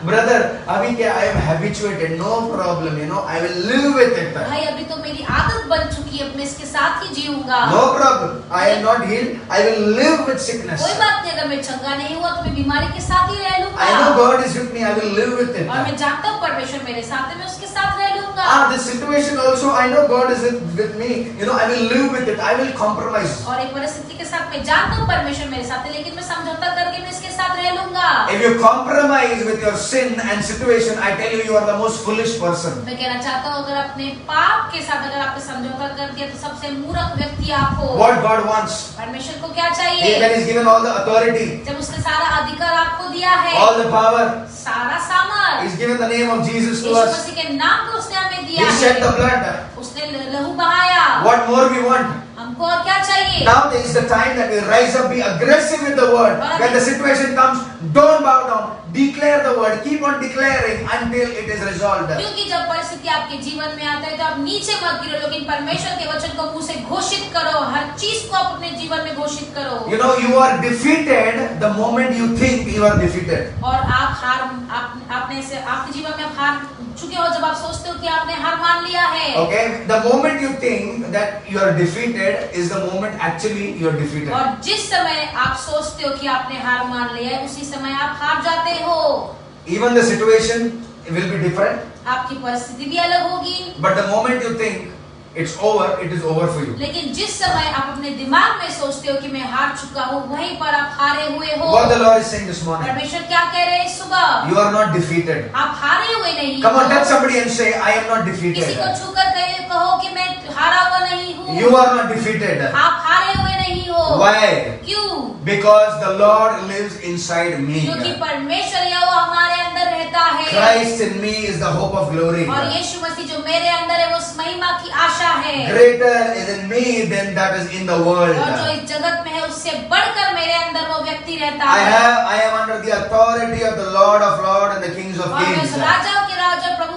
Brother, अभी क्या I am habituated, no problem, I will live with it. भाई अभी तो मेरी आदत बन चुकी है, मैं इसके साथ ही जीऊंगा। No problem, I am not healed, I will live with sickness. कोई बात नहीं, अगर मैं चंगा नहीं हुआ तो मैं बीमारी के साथ ही रह लूंगा। I know God is with me, I will live with it. और मैं जानता हूँ परमेश्वर मेरे साथ है, मैं उसके साथ रह लूंगा। लूंगा। This situation also, I know God is with me. I will live with it. I will compromise. और एक परिस्थिति के साथ मैं जानता हूँ परमेश्वर मेरे साथ है, लेकिन मैं समझौता करके मैं इसके साथ रह लूंगा। If you compromise with your sin and situation, I tell you are the most foolish person. मैं कहना चाहता हूँ, अगर अपने पाप के साथ अगर आपने समझौता कर दिया तो सबसे मूर्ख व्यक्ति आप हो। What God wants, परमेश्वर को क्या चाहिए? when He's given all the authority, जब उसने सारा अधिकार आपको दिया है, all the power, सारा सामर्थ, He's given the name of Jesus to Yeshu us. मसीह के नाम को उसने हमें He दिया shed the है, blood. उसने लहू बहाया। What more we want? हमको और क्या चाहिए? Now is the time that we rise up, be aggressive with the word. When the situation comes, don't bow down. Declare the word. Keep on declaring until it is resolved. क्योंकि जब परिस्थिति आपके जीवन में आता है तो आप नीचे मत गिरो, लेकिन परमेश्वर के वचन को मुंह से घोषित करो। हर चीज को आप अपने जीवन में घोषित करो। You are defeated the moment you think you are defeated. और आप आपने से आपके जीवन में आप हार चुके हो जब आप सोचते हो कि आपने हार मान लिया है। Okay, the moment you think that you are defeated is the moment actually you are defeated. और जिस समय आप सोचते हो कि आपने हार मान लिया है, उसी समय आप हार जाते हो। Even the situation will be different, आपकी परिस्थिति भी अलग होगी, but the moment you think it's over, it is over for you. लेकिन जिस समय आप अपने दिमाग में सोचते हो कि मैं हार चुका हूँ, वहीं पर आप हारे हुए हो। What the Lord is saying this morning, परमेश्वर क्या कह रहे हैं इस सुबह? you are not defeated. आप हारे हुए नहीं Come on, हो। touch somebody and say, I am not किसी defeated. को छूकर कहो कि मैं हारा हुआ नहीं हूँ। You are not defeated. आप हारे हुए नहीं हो। Why? क्यों? Because the Lord lives inside me. क्योंकि परमेश्वर यहोवा हमारे अंदर रहता है। Christ in me is the hope of glory. और यीशु मसीह जो मेरे अंदर है वो उस महिमा की आशा है। Greater is in me than that is in the world. और जो इस जगत में है उससे बढ़कर मेरे अंदर वो व्यक्ति रहता है। I am under the authority of the Lord of Lords and the Kings of और मैं Kings. उस राजाओं के राजा प्रभु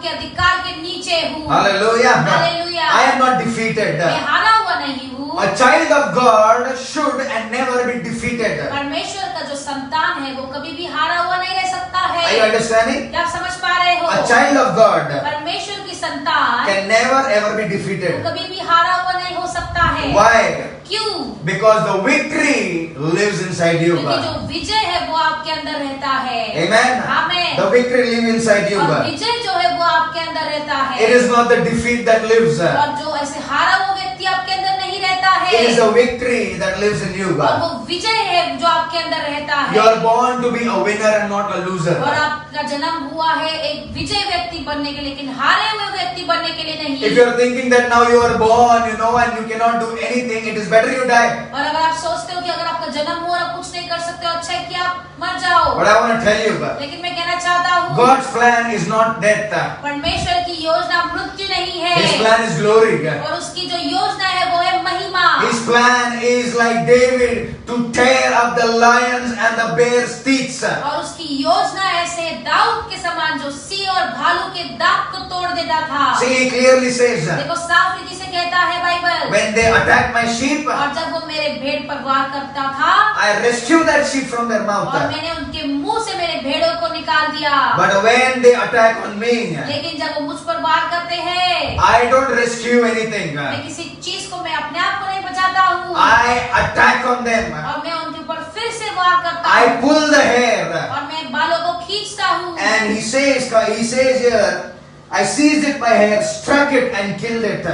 के अधिकार के नीचे हूँ। Hallelujah. Hallelujah. I am not defeated. मैं हारा हुआ नहीं हूँ। A child of God should and never be defeated. परमेश्वर का जो संतान है वो कभी भी हारा हुआ नहीं रह सकता है। Are you understanding? क्या आप समझ पा रहे हो? A child of God परमेश्वर की संतान can never ever be defeated. कभी भी हारा हुआ नहीं हो सकता है। Why? क्यों? Because the victory lives inside you. क्योंकि जो विजय है वो आपके अंदर रहता है। Amen. Amen. The victory lives inside you. और विजय जो है वो आपके अंदर रहता है। It is not the defeat that lives. और जो ऐसे हारा हुआ व्यक्ति आपके अंदर नहीं रहता है। It is the victory that lives in you. और वो विजय है जो आपके अंदर रहता है। You are born to be a winner and not a loser. और आपका जन्म हुआ है एक विजय व्यक्ति बनने के लिए, लेकिन हारे हुए व्यक्ति बनने के लिए नहीं। If you are thinking that now you are born, and you cannot do anything, it is better you die. और अगर आप सोचते हो कि अगर आपका जन्म हुआ और आप कुछ नहीं कर सकते हो, अच्छा है कि आप मर जाओ। But I want to tell you, लेकिन मैं कहना चाहता हूँ, God's plan is not death. परमेश्वर की योजना मृत्यु नहीं है। His plan is glory. और उसकी जो योजना है वो है महिमा। His plan is like David to tear up the lions and the bears' teeth. और उसकी योजना ऐसे दाऊद के समान जो सिंह और भालू के दांत को तोड़ देता था। See, he clearly says, देखो साफ रीति से कहता है Bible, when they attack my sheep, और जब वो मेरे भेड़ पर वार करता था, I rescue that sheep from their mouth. और मैंने उनके मुंह से मेरे भेड़ों को निकाल दिया। But when they attack on me, लेकिन जब वो मुझ पर वार करते हैं, I don't rescue anything. मैं किसी चीज को मैं अपने आप को नहीं बचाता हूँ, I attack on them. और मैं उनके ऊपर फिर से वार करता I हूँ, pull the hair. और मैं बालों को खींचता हूँ। And he says here, I seized it by hair, struck it and killed it.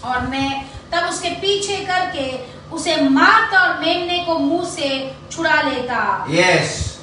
और मैं तब उसके पीछे करके उसे मारता और मेमने को मुंह से छुड़ा लेता। Yes,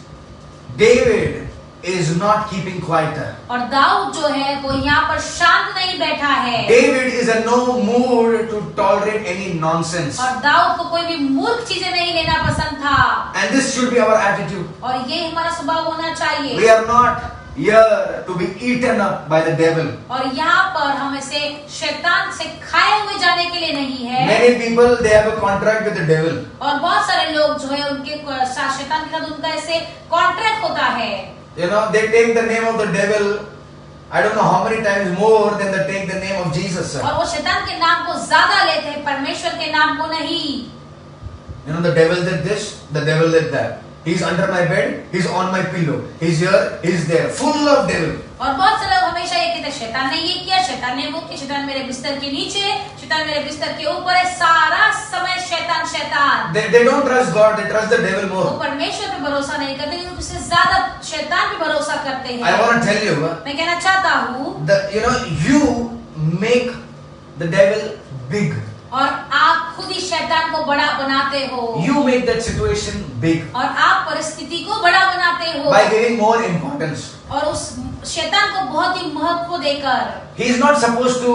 David is not keeping quiet. और दाऊद जो है वो यहाँ पर शांत नहीं बैठा है। David is in no mood to tolerate any nonsense. और दाऊद को कोई भी मूर्ख चीजें नहीं लेना पसंद था। And this should be our attitude. और ये हमारा स्वभाव होना चाहिए। We are not here to be eaten up by the devil. और यहाँ पर हम ऐसे शैतान से खाए हुए जाने के लिए नहीं है। Many people, they have a contract with the devil. और बहुत सारे लोग जो है उनके शैतान के साथ उनका ऐसे कॉन्ट्रैक्ट होता है। They take the name of the devil, I don't know how many times more than they take the name of Jesus. और वो शैतान के नाम को ज्यादा लेते हैं, परमेश्वर के नाम को नहीं। The devil did this, the devil did that. He's under my bed, he's on my pillow, he's here, he's there, full of devil. और बहुत से लोग हमेशा हमेशा ये कहता है शैतान ने ये किया, शैतान ने वो किया, शैतान मेरे बिस्तर के नीचे, शैतान मेरे बिस्तर के ऊपर है, सारा समय शैतान शैतान। They don't trust God, they trust the devil वो more. परमेश्वर पे भरोसा नहीं करते, लेकिन उससे ज्यादा शैतान पे भरोसा करते हैं। I want to tell you, मैं कहना चाहता हूँ, you make the devil big. और आप खुद ही शैतान को बड़ा बनाते हो, You make that situation big और आप परिस्थिति को बड़ा बनाते हो by giving more importance. और उस शैतान को बहुत ही महत्व देकर। He is not supposed to,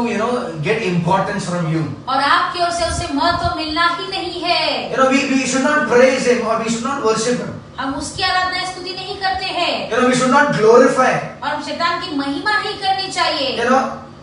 get importance from you. और आपकी ओर से उसे महत्व मिलना ही नहीं है। We should not praise him or we should not worship him. हम उसकी आराधना स्तुति नहीं करते हैं, We should not glorify. और हम शैतान की महिमा नहीं करनी चाहिए।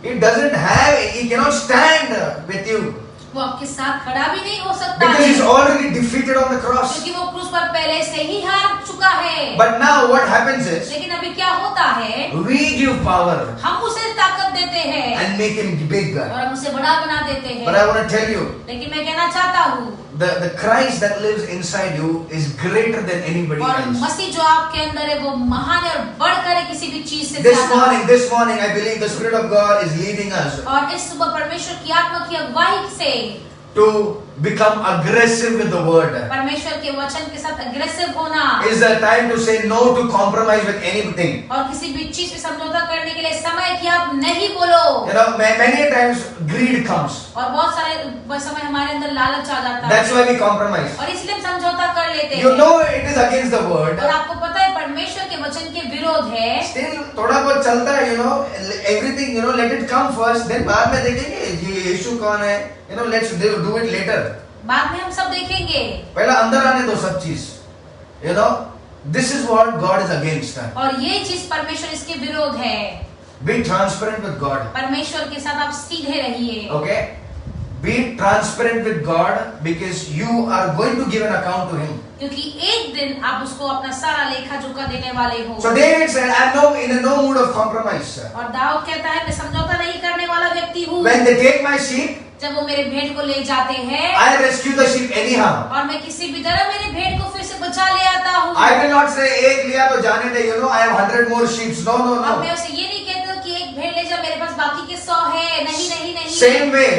He cannot stand with you वो आपके साथ खड़ा भी नहीं हो सकता because है, he's already defeated on the cross. क्योंकि वो क्रूस पर पहले से ही हार चुका है। But now what happens is लेकिन अभी क्या होता है, we give power हम उसे ताकत देते हैं and make him big. और हम उसे बड़ा बना देते But हैं। I want to tell you, लेकिन मैं कहना चाहता हूँ, the Christ that lives inside you is greater than anybody और else. मसीह जो आपके अंदर है वो महान है और बढ़कर है किसी भी चीज से This ज्यादा। morning, I believe the Spirit of God is leading us और इस सुबह परमेश्वर की आत्मा की अगुवाई से to become aggressive with the word. परमेश्वर के वचन के साथ अग्रेसिव होना, It's the time to say no to compromise with anything. और किसी भी चीज से समझौता करने के लिए समय कि आप नहीं बोलो। Many times greed comes. और बहुत सारे समय हमारे अंदर लालच आ जाता That's है why we compromise. और इसलिए हम समझौता कर लेते You हैं। know it is against the word. और आपको पता है परमेश्वर के वचन के विरोध है, Still थोड़ा बहुत चलता है, everything, let it come first, then बाद में देखेंगे ये यीशु कौन है, let's do it later. बाद में हम सब देखेंगे। पहला अंदर आने दो सब चीज. This is what God is against. और ये चीज परमेश्वर इसके विरोध है। Be transparent with God. परमेश्वर के साथ आप सीधे रहिए। Okay? Be transparent with God because you are going to give an account to Him. क्योंकि एक दिन आप उसको अपना सारा लेखा जोखा देने वाले हो। So David said, I am in no mood of compromise. और दाऊद कहता है मैं समझौता नहीं करने वाला व्यक्ति हूँ। When they take my sheep, जब वो मेरे भेड़ को ले जाते हैं, I rescue the sheep anyhow. और मैं किसी भी तरह मेरे भेड़ को फिर से बचा ले आता हूँ। I will not say एक लिया तो जाने दे, I have 100 more sheep. No. और मैं उसे ये नहीं कहता कि एक भेड़ ले जा, मेरे पास बाकी के 100 है। नहीं। Same way,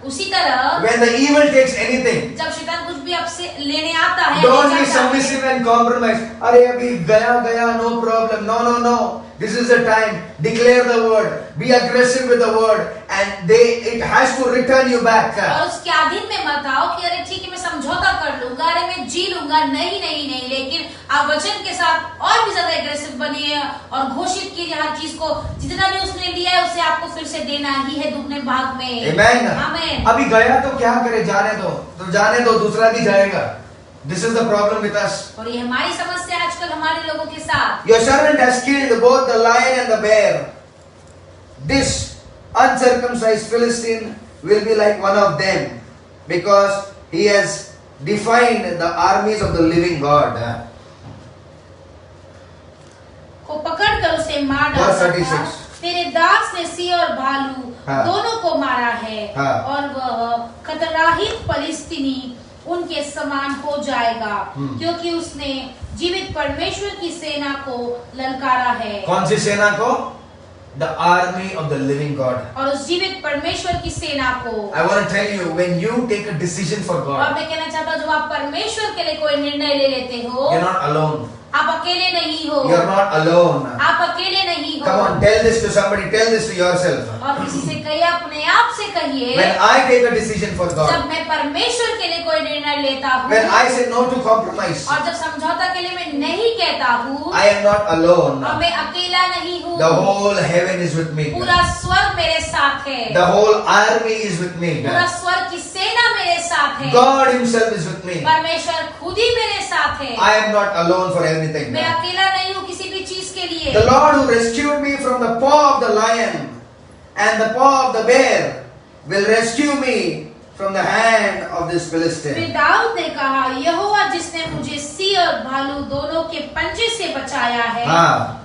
उसी तरह when the evil takes anything, जब शैतान कुछ भी आपसे लेने आता है, don't ले be जाता है, submissive and compromise. अरे अभी गया, no problem. No. This is the time. Declare the word. Be aggressive with the word, and it has to return you back. और उसके अधीन में मत आओ कि अरे ठीक है मैं समझौता कर लूंगा, अरे मैं जी लूंगा। नहीं, लेकिन आप वचन के साथ और भी ज्यादा एग्रेसिव बनिए और घोषित कीजिए हर चीज को, जितना भी उसने लिया है उसे आपको फिर से देना ही है दुगने भाग में। Amen. अभी गया तो क्या करे, जाने दो, दूसरा भी जाएगा. This is the problem with us. और ये हमारी समस्या है आजकल हमारे लोगों के साथ। Your servant has killed both the lion and the bear. This uncircumcised Philistine will be like one of them, because he has defied the armies of the living God. को पकड़कर उसे मार Verse डाला 36. था। तेरे दास ने सिंह और भालू दोनों को मारा है, और वह खतराहित फलिस्तीनी उनके समान हो जाएगा, क्योंकि उसने जीवित परमेश्वर की सेना को ललकारा है। कौन सी सेना को? The army of the living God. और उस जीवित परमेश्वर की सेना को। I want to tell you, when you take a decision for और God, मैं कहना चाहता हूँ जब आप परमेश्वर के लिए कोई निर्णय ले लेते हो, you're not alone. आप अकेले नहीं हो। You're not alone. आप अकेले नहीं हो। Come on, tell this to somebody. Tell this to yourself. और किसी से कहिए, अपने आप से कहिए, When I take a decision for God, जब मैं परमेश्वर के लिए कोई निर्णय लेता हूँ, when I say no to compromise, और जब समझौता के लिए मैं नहीं कहता हूँ, I am not alone. और मैं अकेला नहीं हूँ। The whole heaven is with me. पूरा स्वर्ग मेरे साथ है। The whole army is with me. पूरा स्वर्ग की सेना मेरे साथ है। God Himself is with me. परमेश्वर खुद ही मेरे साथ है। I am not alone for anything. मैं अकेला नहीं हूँ किसी भी चीज के लिए। The Lord who rescued me from the paw of the lion and the paw of the bear will rescue me from the hand of this Philistine. फिर दाऊद ने कहा, यहोवा जिसने मुझे सिंह और भालू दोनों के पंजे से बचाया है,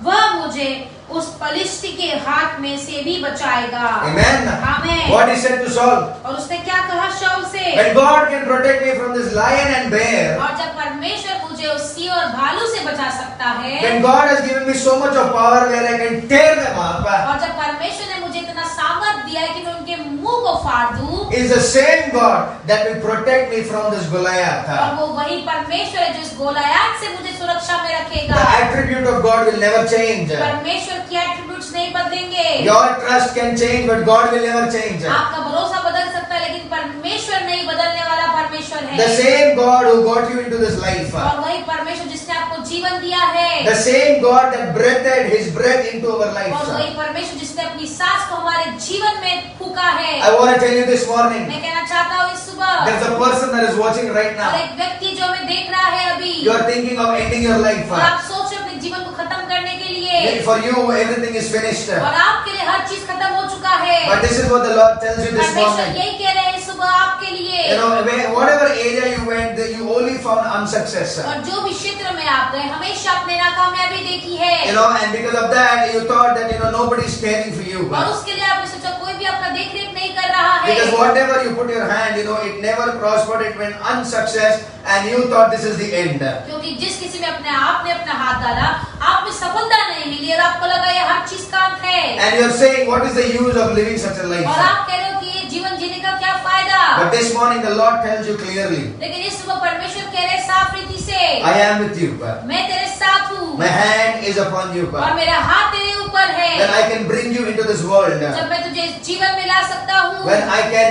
वह मुझे उस फलिस्ती के हाथ में से भी बचाएगा। Amen. Amen. What he said to Saul? और उसने क्या कहा शाऊल से? When God can protect me from this lion and bear, और जब परमेश्वर मुझे उस सिंह और भालू से बचा सकता है, when God has given me so much of power where I can tear them up, और जब परमेश्वर परमेश्वर ने मुझे इतना सामर्थ दिया है कि मैं उनके मुंह को फाड़ दूं। is the same God that will protect me from this Goliath. और वो वही परमेश्वर है जो इस गोलायात से मुझे सुरक्षा में The रखेगा। attribute of God will never change. परमेश्वर के एट्रिब्यूट्स नहीं बदलेंगे। Your trust can change, but God will never change. आपका भरोसा बदल सकता है लेकिन परमेश्वर नहीं बदलने वाला परमेश्वर है। The same God who got you into this life. और वही परमेश्वर जिसने आपको जीवन दिया है। The same God that breathed His breath into our और lives. वही परमेश्वर जिसने अपनी सांस को हमारे जीवन में फूका है। I want to tell you this morning, मैं कहना चाहता हूँ इस सुबह there's a person that is watching right और now. एक व्यक्ति जो हमें देख रहा है अभी You are thinking of ending your life. और आप सोच रहे हो अपने जीवन को खत्म करने के लिए For you, everything is finished. और आपके लिए हर चीज खत्म हो चुका है। But this is what the Lord tells you this परमेश्वर morning. यही कह रहे हैं इस सुबह आपके लिए। You know, whatever area you went, you only found unsuccess. और जो भी क्षेत्र में आप गए हमेशा आपने नाकामयाबी देखी है। You know, and because of that, you thought that nobody is caring for you. और उसके लिए आपने सोचा कोई भी आपका देख रेख नहीं कर रहा है। Because whatever you put your hand, it never prospered. It went unsuccess, and you thought this is the end. क्योंकि जिस किसी में आपने अपना हाथ डाला आप में सफलता नहीं मिली और आपको लगा ये हर चीज का अंत है। And you are saying, what is the use of living such a life? और आप कह रहे हो कि ये जीवन जीने का क्या फायदा। But this morning, the Lord tells you clearly, लेकिन इस सुबह परमेश्वर कह रहे साफ रीति से I am with you. मैं तेरे साथ हूँ My hand is upon you. और मेरा हाथ तेरे ऊपर है। Then I can bring you into this world. जब मैं तुझे इस जीवन में ला सकता हूँ। When I can,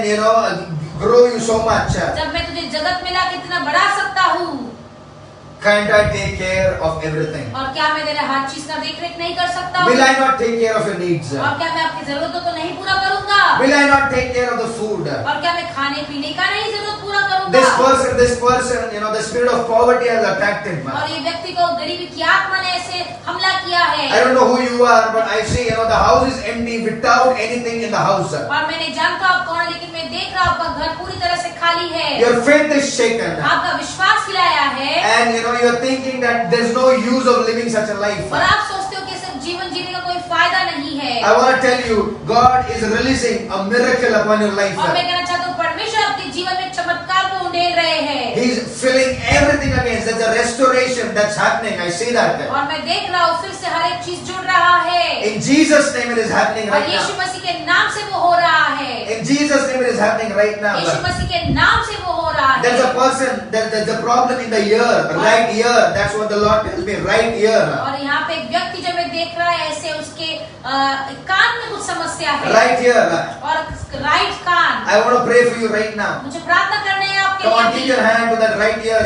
grow you so much. जब मैं तुझे जगत में ला के इतना बढ़ा सकता हूँ। Can't I take care of everything? और क्या मैं तेरे हर चीज का देख रेख नहीं कर सकता हूँ? Will I not take care of your needs? और क्या मैं आपकी जरूरतों को नहीं पूरा करूँगा? Will I not take care of the food? और क्या मैं खाने पीने का नहीं जरूरत पूरा करूँगा? This person, the spirit of poverty has attacked him. और ये व्यक्ति को गरीबी की आत्मा ने ऐसे हमला किया है। I don't know who you are, but I see, the house is empty without anything in the house. और मैं नहीं जानता आप कौन है लेकिन मैं देख रहा हूँ आपका घर पूरी तरह से खाली है। Your faith is shaken. आपका विश्वास हिलाया है। And you are thinking that there's no use of living such a life. और आप सोचते हो कि सब जीवन जीने का कोई फायदा नहीं है। I want to tell you, God is releasing a miracle upon your life. और मैं कहना चाहता हूँ परमेश्वर आपके जीवन में चमत्कार को उंडेल रहे हैं। He's filling everything again. There's a restoration that's happening. I see that. और मैं देख रहा हूँ फिर से हर एक चीज जुड़ रहा है। In Jesus' name it is happening और right यीशु now. मसीह के नाम से वो हो रहा है। In Jesus' name it is happening right now. यीशु मसीह के नाम से वो हो रहा है। There's a person, there's a problem in the ear, right ear. That's what the Lord tells me, right ear. और यहाँ पे एक व्यक्ति जो मैं देख रहा है ऐसे उसके कान में कुछ समस्या है। Right ear. और राइट कान। I want to pray for you right now. मुझे प्रार्थना करने हैं आपके Come on, लिए। keep your hand to that right ear.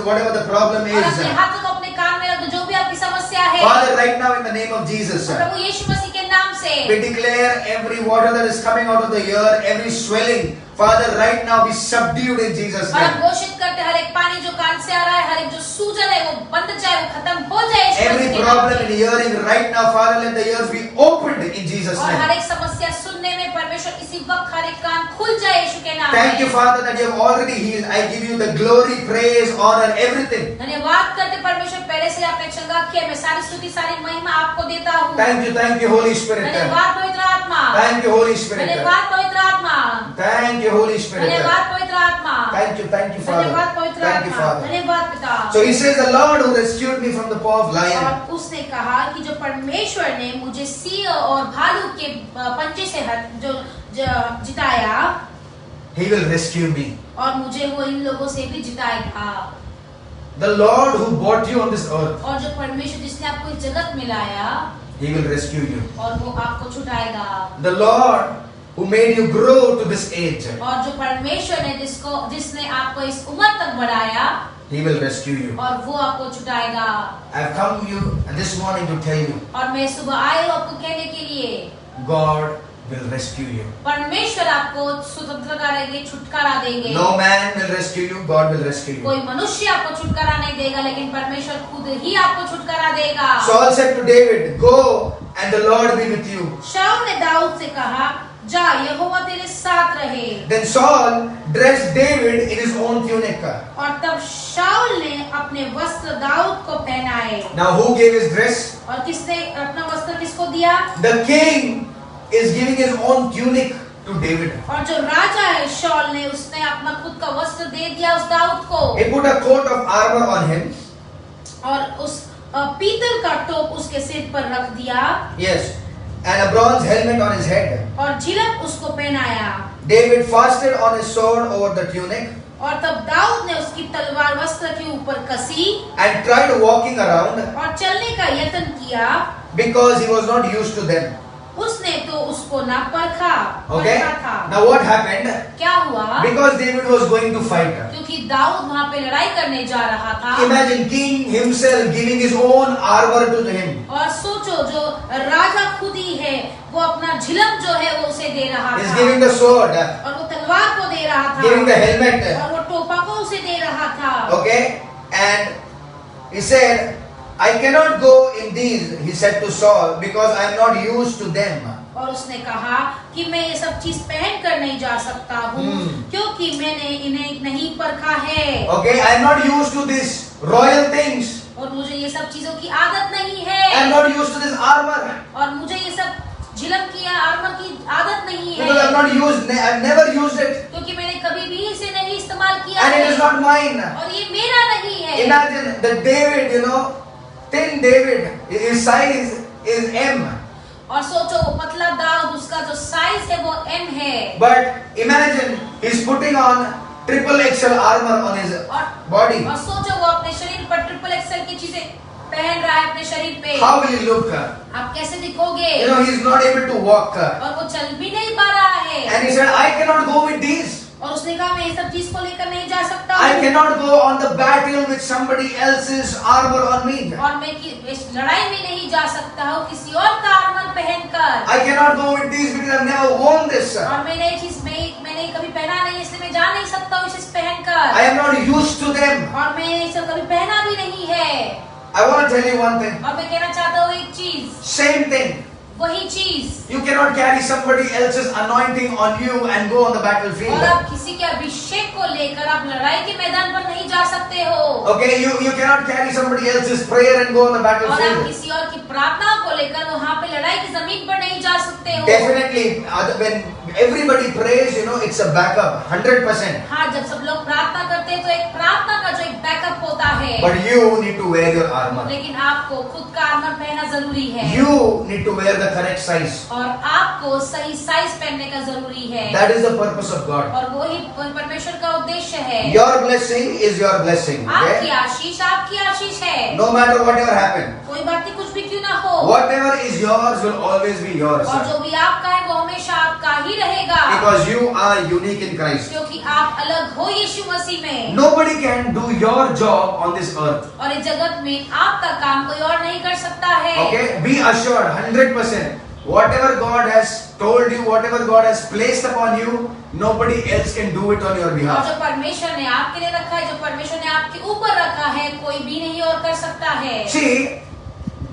Whatever the problem और is. अपने हाथों को अपने कान में रख दो जो भी आपकी समस्या है। Father, right now in the name of Jesus, प्रभु यीशु मसीह के नाम से we declare every water that is coming out of the ear, every swelling, Father, right now be subdued in Jesus' और हम name. घोषित करते हैं हर एक पानी जो कान से आ रहा है हर एक जो सूजन है वो बंद जाए वो खत्म हो जाए यीशु Every मसीह के नाम problem से। in hearing right now, Father, let the ears be opened in Jesus' और हर name. एक समस्या सुनने में परमेश्वर इसी वक्त हर एक कान खुल जाए यीशु के नाम Thank you, में। Father, that you have already healed. I give you the glory, praise, honor, everything. धन्यवाद करते परमेश्वर पहले से आपने चंगा किया मैं सारी स्तुति सारी महिमा आपको देता हूँ। Thank you, Holy Spirit. धन्यवाद पवित्र आत्मा। Thank you, Holy Spirit. धन्यवाद पवित्र आत्मा। Thank you, Holy Spirit. धन्यवाद पवित्र आत्मा। Thanक you, Father. धन्यवाद पवित्र Thank you, आत्मा। Father. धन्यवाद पिता। So he says, the Lord who rescued me from the paw of lion. और उसने कहा कि जो परमेश्वर ने मुझे सिंह और भालू के पंजे से जिताया He will rescue me. और मुझे वो इन लोगों से भी जिताएगा। The Lord who brought you on this earth, और जो परमेश्वर जिसने आपको इस जगत में लाया He will rescue you. और वो आपको छुड़ाएगा। The Lord who made you grow to this age, और जो परमेश्वर ने जिसने आपको इस उम्र तक बढ़ाया He will rescue you. और वो आपको छुड़ाएगा। I've come to you this morning to tell you, और मैं सुबह आई हूँ आपको कहने के लिए God will rescue you. परमेश्वर आपको स्वतंत्र करेंगे छुटकारा देंगे। No man will rescue you, God will rescue you. कोई मनुष्य आपको छुटकारा नहीं देगा लेकिन परमेश्वर खुद ही आपको छुटकारा देगा। Saul said to David, go and the Lord be with you. शाऊल ने दाऊद से कहा जा यहोवा तेरे साथ रहे। Then Saul dressed David in his own tunic. और तब शाऊल ने अपने वस्त्र दाऊद को पहनाए। Now who gave his dress? और किसने अपना वस्त्र किसको दिया? The king is giving his own tunic to David. और जो राजा है शाऊल ने उसने अपना खुद का वस्त्र दे दिया उस दाऊद को। He put a coat of armor on him. और उस पीतल का टोप उसके सिर पर रख दिया। Yes. and a bronze helmet on his head. और झिलक उसको पहनाया। David fastened on his sword over the tunic और तब दाऊद ने उसकी तलवार वस्त्र के ऊपर कसी and tried walking around और चलने का यत्न किया, because he was not used to them. उसने तो उसको ना परखा Okay? परखा था। Now what happened? क्या हुआ? Because David was going to fight. क्योंकि दाऊद वहाँ पे लड़ाई करने जा रहा था। Imagine king himself giving his own armor to him. और सोचो जो राजा खुद ही है वो अपना झिलक जो है वो उसे दे रहा He's था giving the sword, और वो तलवार को दे रहा था, giving the helmet. और वो टोपा को उसे दे रहा था। Okay? And he said, I cannot go in these, he said to Saul, because I am not used to them. और उसने कहा कि मैं ये सब चीज पहन कर नहीं जा सकता हूँ क्योंकि मैंने इन्हें नहीं परखा है। Okay? I am not used to these royal things. और मुझे ये सब चीजों की आदत नहीं I am है not used to this armor. और मुझे ये सब झिलक की आर्मर की आदत नहीं Because I have है not used, I have never used it. क्योंकि मैंने कभी भी इसे नहीं इस्तेमाल किया And it है is not mine. और ये मेरा नहीं है। Imagine that David, thin David, his size is M. और सोचो वो पतला दाऊद उसका जो साइज है वो M है। But imagine he's putting on triple XL armor on his body. और सोचो वो अपने शरीर पर ट्रिपल एक्सएल की चीजें पहन रहा है अपने शरीर पे। How will he look? आप कैसे दिखोगे? He's not able to walk. और वो चल भी नहीं पा रहा है। And he said, I cannot go with these. और उसने कहा मैं ये सब चीज को लेकर नहीं जा सकता I हूँ। cannot go on the battle with somebody else's armor on me. और मैं इस लड़ाई में नहीं जा सकता हूँ किसी और का आर्मर पहनकर। I cannot go with these because I've never worn this. और मैंने ये चीज मैंने कभी पहना नहीं इसलिए मैं जा नहीं सकता हूँ इसे पहनकर। I am not used to them. और मैं ये सब कभी पहना भी नहीं है। I want to tell you one thing. और मैं कहना चाहता हूँ एक चीज, Same thing. वही चीज। You cannot carry somebody else's anointing on you and go on the और battlefield. आप किसी के अभिषेक को लेकर आप लड़ाई के मैदान पर नहीं जा सकते हो। Okay, you cannot carry somebody else's prayer and go on the और आप battlefield. किसी और की प्रार्थना को लेकर वहाँ पे लड़ाई की जमीन पर नहीं जा सकते हो। Definitely, when everybody prays, it's a backup, 100%. हाँ, जब सब लोग प्रार्थना करते हैं तो एक प्रार्थना का जो एक बैकअप होता है। But you need to wear your armor. लेकिन आपको खुद का आर्मर पहनना जरूरी है। You need to wear the correct size. और आपको सही साइज पहनने का जरूरी है। That is the purpose of God. और वही परमेश्वर का उद्देश्य है। Your blessing is your blessing. आपकी Okay? आशीष आपकी आशीष है। No matter whatever happen, कोई बात नहीं, कुछ भी क्यों ना हो। whatever is yours will always be yours. और जो भी आपका है वो हमेशा आपका ही रहेगा। Because you are unique in Christ. क्योंकि आप अलग हो यीशु मसीह में। Nobody can do your job on this earth. और इस जगत में आपका काम कोई और नहीं कर सकता है। Okay? Be assured 100%. Whatever God has told you, whatever God has placed upon you, nobody else can do it on your और behalf. जो परमेश्वर ने आपके लिए रखा है, जो परमेश्वर ने आपके ऊपर रखा है, कोई भी नहीं और कर सकता है। See,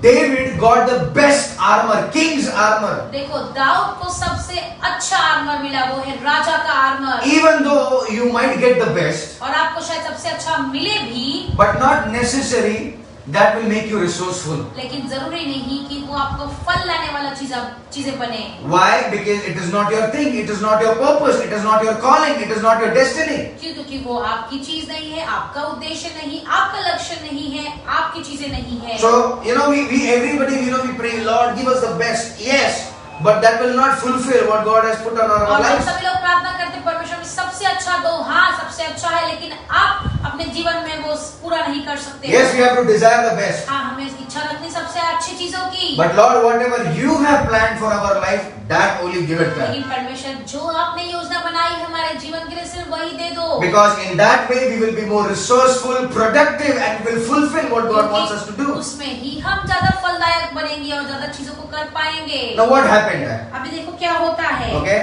David got the best armor, king's armor. देखो दाऊद को सबसे अच्छा आर्मर मिला, वो है राजा का armour. Even though you might get the best, और आपको शायद सबसे अच्छा मिले भी, but not necessary that will make you resourceful. लेकिन जरूरी नहीं कि वो आपको फल लाने वाला चीजें बने। Why? Because it is not your thing, it is not your purpose, it is not your calling, it is not your destiny. क्यों? क्योंकि वो आपकी चीज नहीं है, आपका उद्देश्य नहीं, आपका लक्ष्य नहीं है, आपकी चीजें नहीं है। So, everybody, we pray, Lord, give us the best. Yes, but that will not fulfill what God has put on our और हम lives. सभी लोग प्रार्थना करते हैं परमेश्वर में सबसे अच्छा दो, हाँ सबसे अच्छा है, लेकिन आप अपने जीवन में वो पूरा नहीं कर सकते। Yes, we have to desire the best. हाँ, हमें इसकी इच्छा रखनी सबसे अच्छी चीजों की। But Lord, whatever you have planned for our life, that only give it लेकिन back. परमेश्वर जो आपने योजना बनाई है हमारे जीवन के लिए सिर्फ वही दे दो। Because in that way we will be more resourceful, productive, and will fulfill what God wants us to do. उसमें ही हम ज्यादा फलदायक बनेंगे और ज्यादा चीजों को कर पाएंगे। Now what happened? अभी देखो क्या होता है। Okay?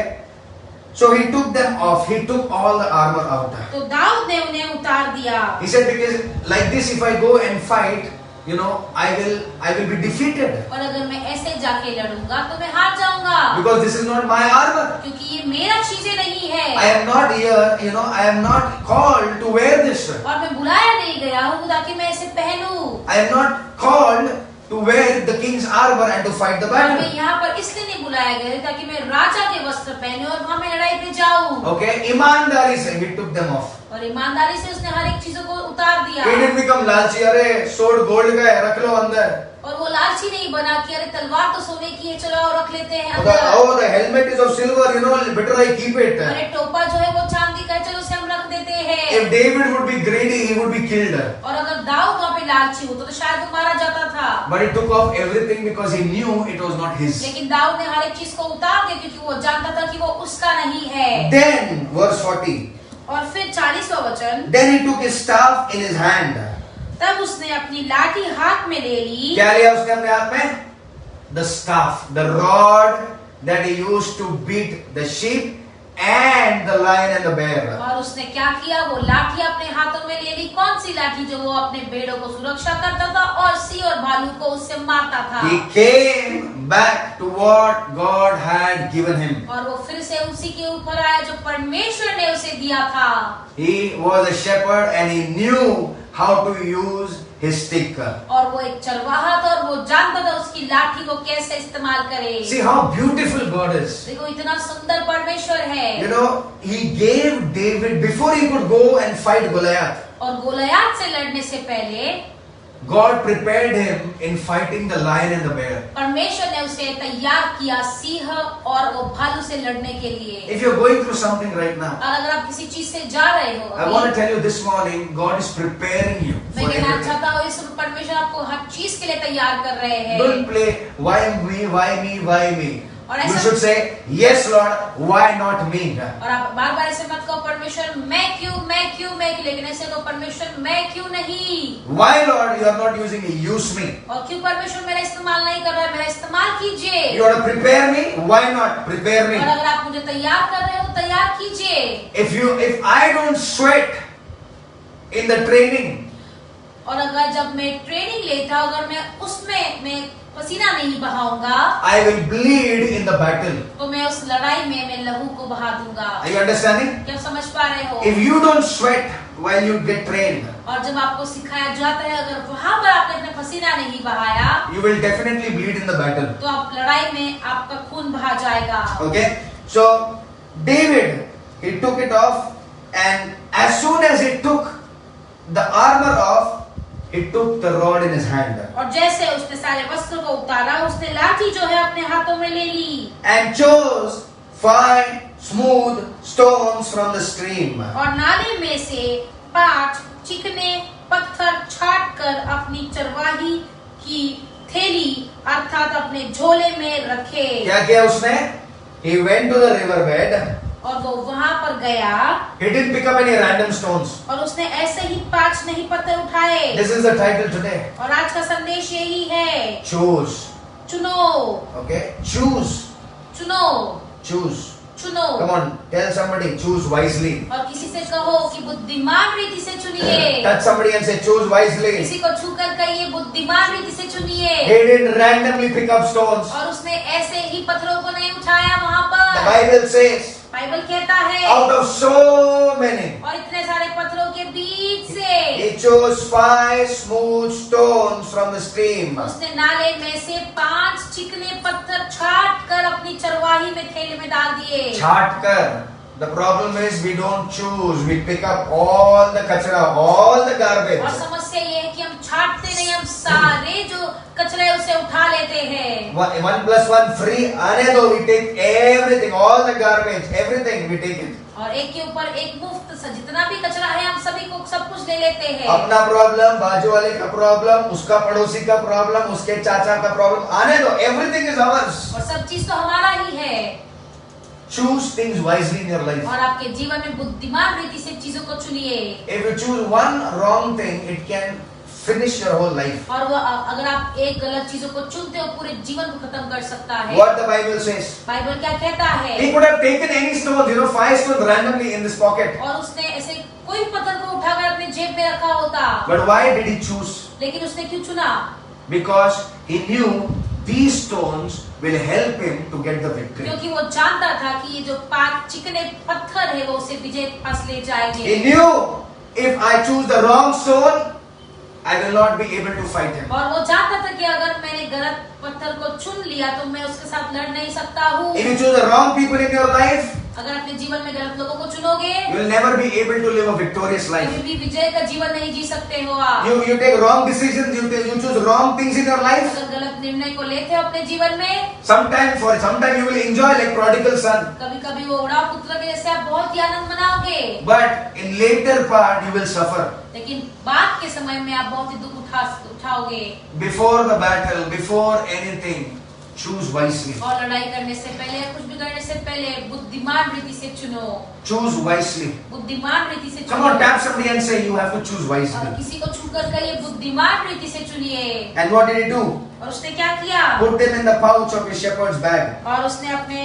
So he took them off. He took all the armor out. तो दाऊद ने उन्हें उतार दिया। He said, because like this, if I go and fight, I will be defeated. और अगर मैं ऐसे जाके लड़ूंगा तो मैं हार जाऊंगा। Because this is not my armor. क्योंकि ये मेरा चीजें नहीं है। I am not here, I am not called to wear this. और मैं बुलाया नहीं गया हूँ ताकि मैं इसे पहनूं। I am not called to wear the king's armor and to fight the और battle. मैं यहाँ पर इसलिए नहीं बुलाया गया है ताकि मैं राजा के वस्त्र पहने और वहाँ मैं लड़ाई पे जाऊँ। Okay, ईमानदारी से he took them off. और ईमानदारी से उसने हर एक चीजों को उतार दिया। He didn't become लालची, अरे sword gold का है, रख लो अंदर. और वो लालची नहीं बना कि अरे तलवार तो सोने की है, चलो और रख लेते हैं Okay, अंदर। oh, the helmet is of silver, you know, better I keep it. अरे टोपा जो है वो चांदी का है, चलो उसे हम रख देते हैं। If David would be greedy, he would be killed. और अगर दाऊद वहाँ पे लालची होता तो शायद वो मारा जाता था। But he took off everything because he knew it was not his. लेकिन दाऊद ने हर एक चीज को उतार दिया क्योंकि वो जानता था कि वो उसका नहीं है। Then, verse 40. और फिर 40वां वचन, Then he took his staff in his hand. तब उसने अपनी लाठी हाथ में ले ली। क्या लिया उसने अपने हाथ में? The staff, the rod that he used to beat the sheep and the lion and the bear. और उसने क्या किया? वो लाठी अपने हाथों में ले ली। कौन सी लाठी? जो वो अपने भेड़ों को सुरक्षा करता था और सिंह और भालू को उससे मारता था। He came back to what God had given him. और वो फिर से उसी के ऊपर आया जो परमेश्वर ने उसे दिया था। He was a shepherd and he knew how to use his stick. और वो एक चरवाहा था और वो जानता था उसकी लाठी को कैसे इस्तेमाल करे। See how beautiful God is. देखो इतना सुंदर परमेश्वर है। You know, he gave David, before he could go and fight Goliath, और गोलियत से लड़ने से पहले God prepared him in fighting the lion and the bear. परमेश्वर ने उसे तैयार किया सिंह और वो भालू से लड़ने के लिए। If you're going through something right now, और अगर आप किसी चीज से जा रहे हो, I want to tell you this morning, God is preparing you मैं for कहना everything. चाहता हूँ इस परमेश्वर आपको हर चीज के लिए तैयार कर रहे हैं। Don't play, why me, why me, why me. और You ऐसा- should say, yes Lord, why not me? और आप बार बार ऐसे मत कहो परमेश्वर मैं क्यों, लेकिन ऐसे कहो परमेश्वर मैं क्यों नहीं। Why Lord, you are not using me, use me. और क्यों परमेश्वर मेरा इस्तेमाल नहीं कर रहा है, मेरा इस्तेमाल कीजिए। You want to prepare me, why not prepare me? और अगर आप मुझे तैयार कर रहे हो तैयार कीजिए। If I don't sweat in the training, और अगर जब मैं ट्रेनिंग लेता हूँ, अगर मैं उसमें मैं पसीना नहीं बहाऊंगा, I will bleed in the battle. तो मैं उस लड़ाई में मैं लहू को बहा दूंगा। Are you understanding? क्या समझ पा रहे हो? If you don't sweat while you get trained, और जब आपको सिखाया जाता है, अगर वहां पर आपने अपना पसीना नहीं बहाया, you will definitely bleed in the battle. तो आप लड़ाई में आपका खून बहा जाएगा। Okay? So, David, he took it off, and as soon as he took the armor off, he took the rod in his hand. और जैसे उसने सारे वस्त्र को उतारा, उसने लाठी जो है अपने हाथों में ले ली And chose 5 smooth stones from the stream. और नाले में से 5 चिकने पत्थर छाट कर अपनी चरवाही की थैली अर्थात अपने झोले में रखे। क्या किया उसने? He went to the riverbed. और वो वहां पर गया He didn't pick up any random stones. और उसने ऐसे ही 5 नहीं पत्थर उठाए। This is the title today. और आज का संदेश यही है, Choose. चुनो, Okay? Choose. चुनो, Choose. चुनो। Come on, tell somebody, choose wisely. और किसी से कहो कि बुद्धिमान रीति से चुनिए। Touch somebody and say, choose wisely. किसी को छूकर कहिए बुद्धिमान रीति से चुनिए। He didn't randomly pick up stones. और उसने ऐसे ही पत्थरों को नहीं उठाया वहां The पर। Bible says, बाइबल कहता है out of so many, और इतने सारे पत्थरों के बीच से he chose 5 smooth stones from the stream. उसने नाले में से 5 चिकने पत्थर छाट कर अपनी चरवाही में थैले में डाल दिए। छाट कर. The problem is we don't choose. We pick up all the kachra, all the garbage. और समस्या ये है कि हम छाटते नहीं, हम सारे जो कचरे उसे उठा लेते हैं। 1 plus 1 free. आने दो. We take everything, all the garbage, everything we take it. और एक के ऊपर एक मुफ्त सा जितना भी कचरा है हम सभी को सब कुछ ले लेते हैं। अपना प्रॉब्लम, बाजू वाले का प्रॉब्लम, उसका पड़ोसी का प्रॉब्लम, उसके चाचा का प्रॉब्लम, आने दो. Everything is ours. और सब चीज तो हमारा ही है। Choose things wisely in your life. और आपके जीवन में बुद्धिमान रीति से चीजों को चुनिए। If you choose one wrong thing, it can finish your whole life. और वो अगर आप एक गलत चीजों को चुनते हो पूरे जीवन को खत्म कर सकता है। What the Bible says. Bible क्या कहता है? He could have taken any stones, 5 stones randomly in this pocket. और उसने ऐसे कोई पत्थर को उठाकर अपने जेब में रखा होता, But why did he choose? लेकिन उसने क्यों चुना? Because he knew these stones will help him to get the victory. क्योंकि वो जानता था कि ये जो 5 चिकने पत्थर है वो उसे विजय के पास ले जाएंगे। He knew if I choose the wrong stone, I will not be able to fight him. और वो जानता था कि अगर मैंने गलत पत्थर को चुन लिया तो मैं उसके साथ लड़ नहीं सकता हूँ। If you choose the wrong people in your life, अगर अपने जीवन में गलत लोगों को चुनोगे, you will never be able to live a victorious life. कभी भी विजय का जीवन नहीं जी सकते हो आप। You take wrong decisions, you choose wrong things in your life. अगर गलत निर्णय को लेते हो अपने जीवन में, Sometime you will enjoy like prodigal son. कभी कभी वो उड़ा पुत्र के जैसे आप बहुत ही आनंद मनाओगे, But in later part you will suffer. लेकिन बाद के समय में आप बहुत ही दुख उठाओगे। Before the battle, before anything, choose wisely. और लड़ाई करने से पहले, कुछ भी करने से पहले बुद्धिमान रीति से चुनो। Choose wisely. बुद्धिमान रीति से Come चुनो। on, tap somebody and say you have to choose और wisely. किसी को छूकर कहिए बुद्धिमान रीति से चुनिए। And what did he do? और उसने क्या किया? Put them in the pouch of his shepherd's bag और उसने अपने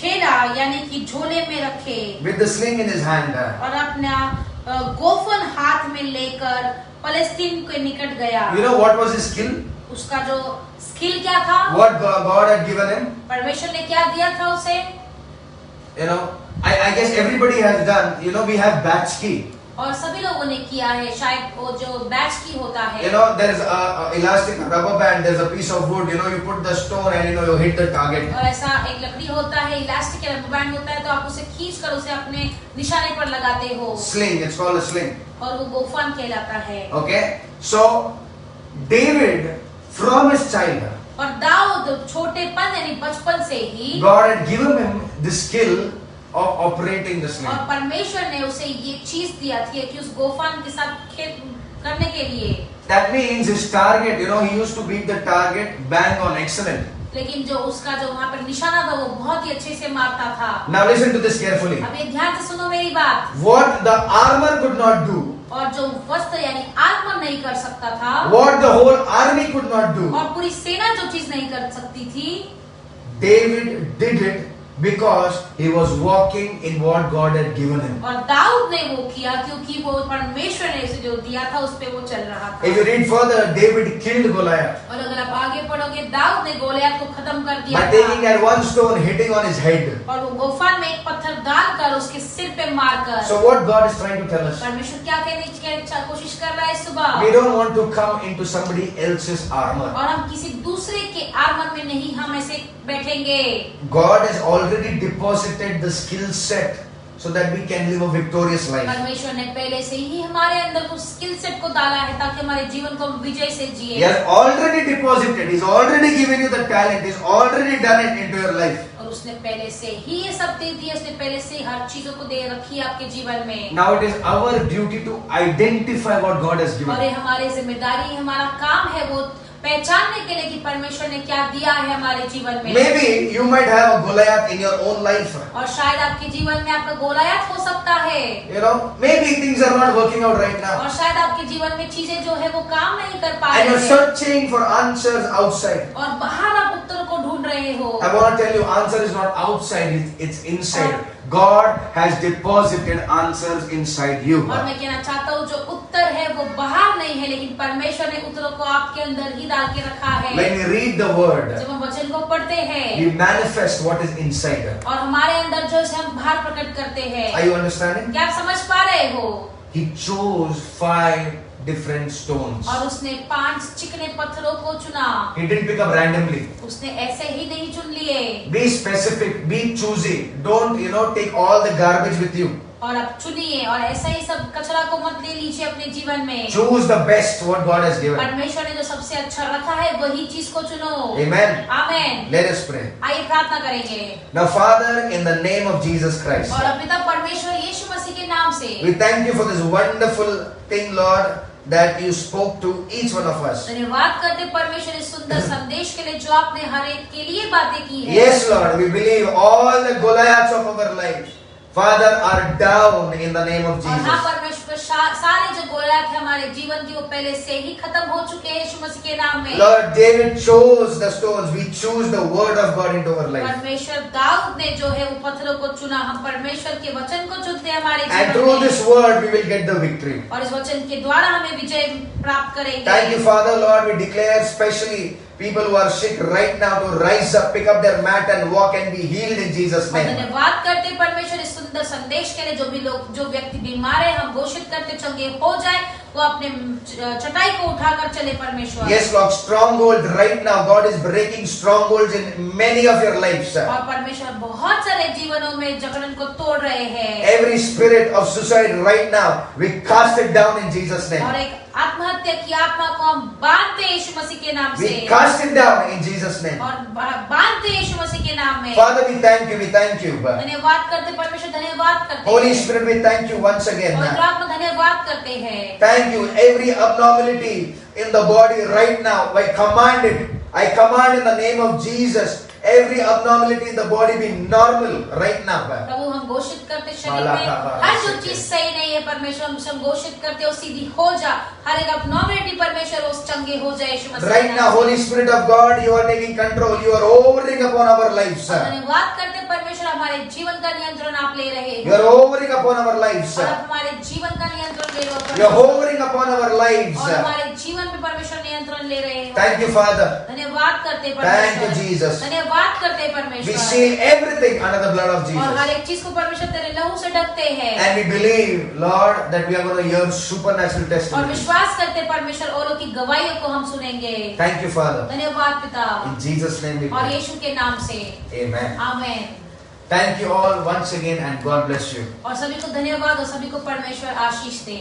थैला यानी कि झोले में रखे with the sling in his hand. और अपना गोफन हाथ में लेकर फलस्तीन के निकट गया। You know what was his skill? उसका जो स्किल क्या था? What God had given him? परमेश्वर ने क्या दिया था उसे? You know, I guess everybody has done. You know, we have batch key. और सभी लोगों ने किया है, शायद वो जो बैच की होता है। You know, there is a elastic rubber band. There is a piece of wood. You know, you put the stone and you hit the target. और ऐसा एक लकड़ी होता है, इलास्टिक या रबर बैंड होता है, तो आप उसे खींचकर उसे अपने निशाने पर लगाते हो। Sling. It's called a sling. और वो गोफन कहलाता है। Okay. So David, from his childhood, और दाऊद छोटेपन यानी बचपन से ही God had given him the skill of operating the sling. और परमेश्वर ने उसे ये चीज दिया थी कि उस गोफन के साथ खेल करने के लिए। That means his target, you know, he used to beat the target bang on, excellent. लेकिन जो उसका जो वहाँ पर निशाना था वो बहुत ही अच्छे से मारता था। Now listen to this carefully. अब ये ध्यान से सुनो मेरी बात। What the armor could not do, और जो वस्त्र यानी आत्मा नहीं कर सकता था, what the whole army could not do, और पूरी सेना जो चीज नहीं कर सकती थी, David did it because he was walking in what God had given him. और दाऊद ने वो किया क्योंकि वो परमेश्वर ने उसे जो दिया था उस पे वो चल रहा था। If you read further, David killed Goliath और अगर आप आगे पढ़ोगे, दाऊद ने गोलियत को खत्म कर दिया by था taking that one stone, hitting on his head. और वो गोफन में एक पत्थर डालकर उसके सिर पे मारकर। So what God is trying to tell us? परमेश्वर क्या कहने की कोशिश कर रहा है सुबह? We don't want to come into somebody else's armor. और हम किसी दूसरे के आर्मर में नहीं हम ऐसे बैठेंगे। God has already deposited the skill set so that we can live a victorious life. परमेश्वर ने पहले से ही हमारे अंदर उस स्किल सेट को डाला है ताकि हमारे जीवन को हम विजय से He जिए। has already deposited. He's already given you the talent. He's already done it into your life. और उसने पहले से ही ये सब दे दिया, उसने पहले से हर चीजों को दे रखी है आपके जीवन में। Now it is our duty to identify what God has given. और ये हमारी जिम्मेदारी, हमारा काम है वो पहचानने के लिए कि परमेश्वर ने क्या दिया है हमारे जीवन में। Maybe you might have a Goliath in your own life. और शायद आपके जीवन में आपका गोलायत हो सकता है। You know, maybe things are not working out right now. और शायद आपके जीवन में चीजें जो है वो काम नहीं कर पा And रही you're है। searching for answers outside. और बाहर आप उत्तर को ढूंढ रहे हो। I want to tell you, answer is not outside, it's inside. God has deposited answers inside you. और मैं कहना चाहता हूँ जो उत्तर है वो बाहर नहीं है, लेकिन परमेश्वर ने उत्तरों को आपके अंदर ही डाल के रखा है। When we read the word, जब हम वचन को पढ़ते हैं we manifest what is inside. और हमारे अंदर जो है हम बाहर प्रकट करते हैं। Are you understanding? क्या आप समझ पा रहे हो? He chose 5 different stones. और उसने 5 चिकने पत्थरों को चुना। He didn't pick up randomly. उसने ऐसे ही नहीं चुन लिए। Be specific, be choosy. Don't, take all the garbage with you. और अब चुनिए और ऐसा ही सब कचरा को मत ले लीजिए अपने जीवन में। Choose the best what God has given. परमेश्वर ने जो सबसे अच्छा रखा है वही चीज को चुनो। Amen. आमेन। Let us pray. आइए प्रार्थना करेंगे। Now, Father, in the name of Jesus Christ, और अब पिता परमेश्वर यीशु मसीह के नाम से we thank you for this wonderful thing, Lord, that you spoke to each one of us. धन्यवाद करते परमेश्वर इस सुंदर संदेश के लिए जो आपने हर एक के लिए बातें की है। Yes, Lord, we believe all the Goliaths of our life, Father, are down in the name of और हाँ Jesus. परमेश्वर सारे जो गोलियत है हमारे जीवन की वो पहले से ही खत्म हो चुके हैं यीशु मसीह के नाम में। Lord, David chose the stones. We choose the word of God into our life. परमेश्वर दाऊद ने जो है वो पत्थरों को चुना, हम परमेश्वर के वचन को चुनते हैं हमारे And जीवन through में। this word, we will get the victory. और इस वचन के द्वारा हमें विजय प्राप्त करेंगे। Thank you, Father, Lord. We declare specially people who are sick right now to rise up, pick up their mat and walk and be healed in Jesus' और name. धन्यवाद करते परमेश्वर इस सुंदर संदेश के लिए। जो व्यक्ति बीमार है हम घोषित करते चंगे हो जाए, वो अपने चटाई को उठाकर चले परमेश्वर। Yes, Lord, stronghold right now. God is breaking strongholds in many of your lives. और परमेश्वर बहुत सारे जीवनों में जकड़न को तोड़ रहे हैं। Every spirit of suicide right now, we cast it down in Jesus' name. और एक आत्महत्या की आत्मा को हम बांधते यीशु मसीह के नाम से। We cast it down in Jesus' name. और बांधते यीशु मसीह के नाम में। Father, we thank you. We thank you. धन्यवाद करते परमेश्वर, धन्यवाद करते Holy हैं। Spirit, we thank you once again. पवित्र आत्मा धन्यवाद करते हैं। Thank you. Every abnormality in the body right now, I command it. I command in the name of Jesus. Every abnormality in the body be normal right now. प्रभु हम घोषित करते शरीर में हर जो चीज सही नहीं है परमेश्वर, हम घोषित करते हो सीधी हो जा। हर एक abnormality परमेश्वर उस चंगे हो जाए यीशु मसीह। Right now, Holy Spirit of God, you are taking control. You are hovering upon our lives. धन्यवाद करते परमेश्वर, हमारे जीवन का नियंत्रण आप ले रहे You are hovering upon our lives. और आप हमारे जीवन का नियंत्रण ले रहे हो। You are hovering upon our lives. और हमारे जीवन पे परमेश्वर नियंत्रण ले रहे हो। Thank you, Father. धन्यवाद करते Thank you, परमेश्वर। Jesus. धन्यवाद करते We परमेश्वर। seal everything under the blood of और Jesus. हर एक चीज को परमेश्वर तेरे लहू से ढकते हैं। And we believe, Lord, that we are going to hear supernatural और testimonies. विश्वास करते परमेश्वर औरों की गवाहियों को हम सुनेंगे। Thank you, Father. धन्यवाद पिता। In Jesus' name we और pray. यीशु के नाम से Amen. Amen. Thank you all once again and God bless you. और सभी को धन्यवाद और सभी को परमेश्वर आशीष दे।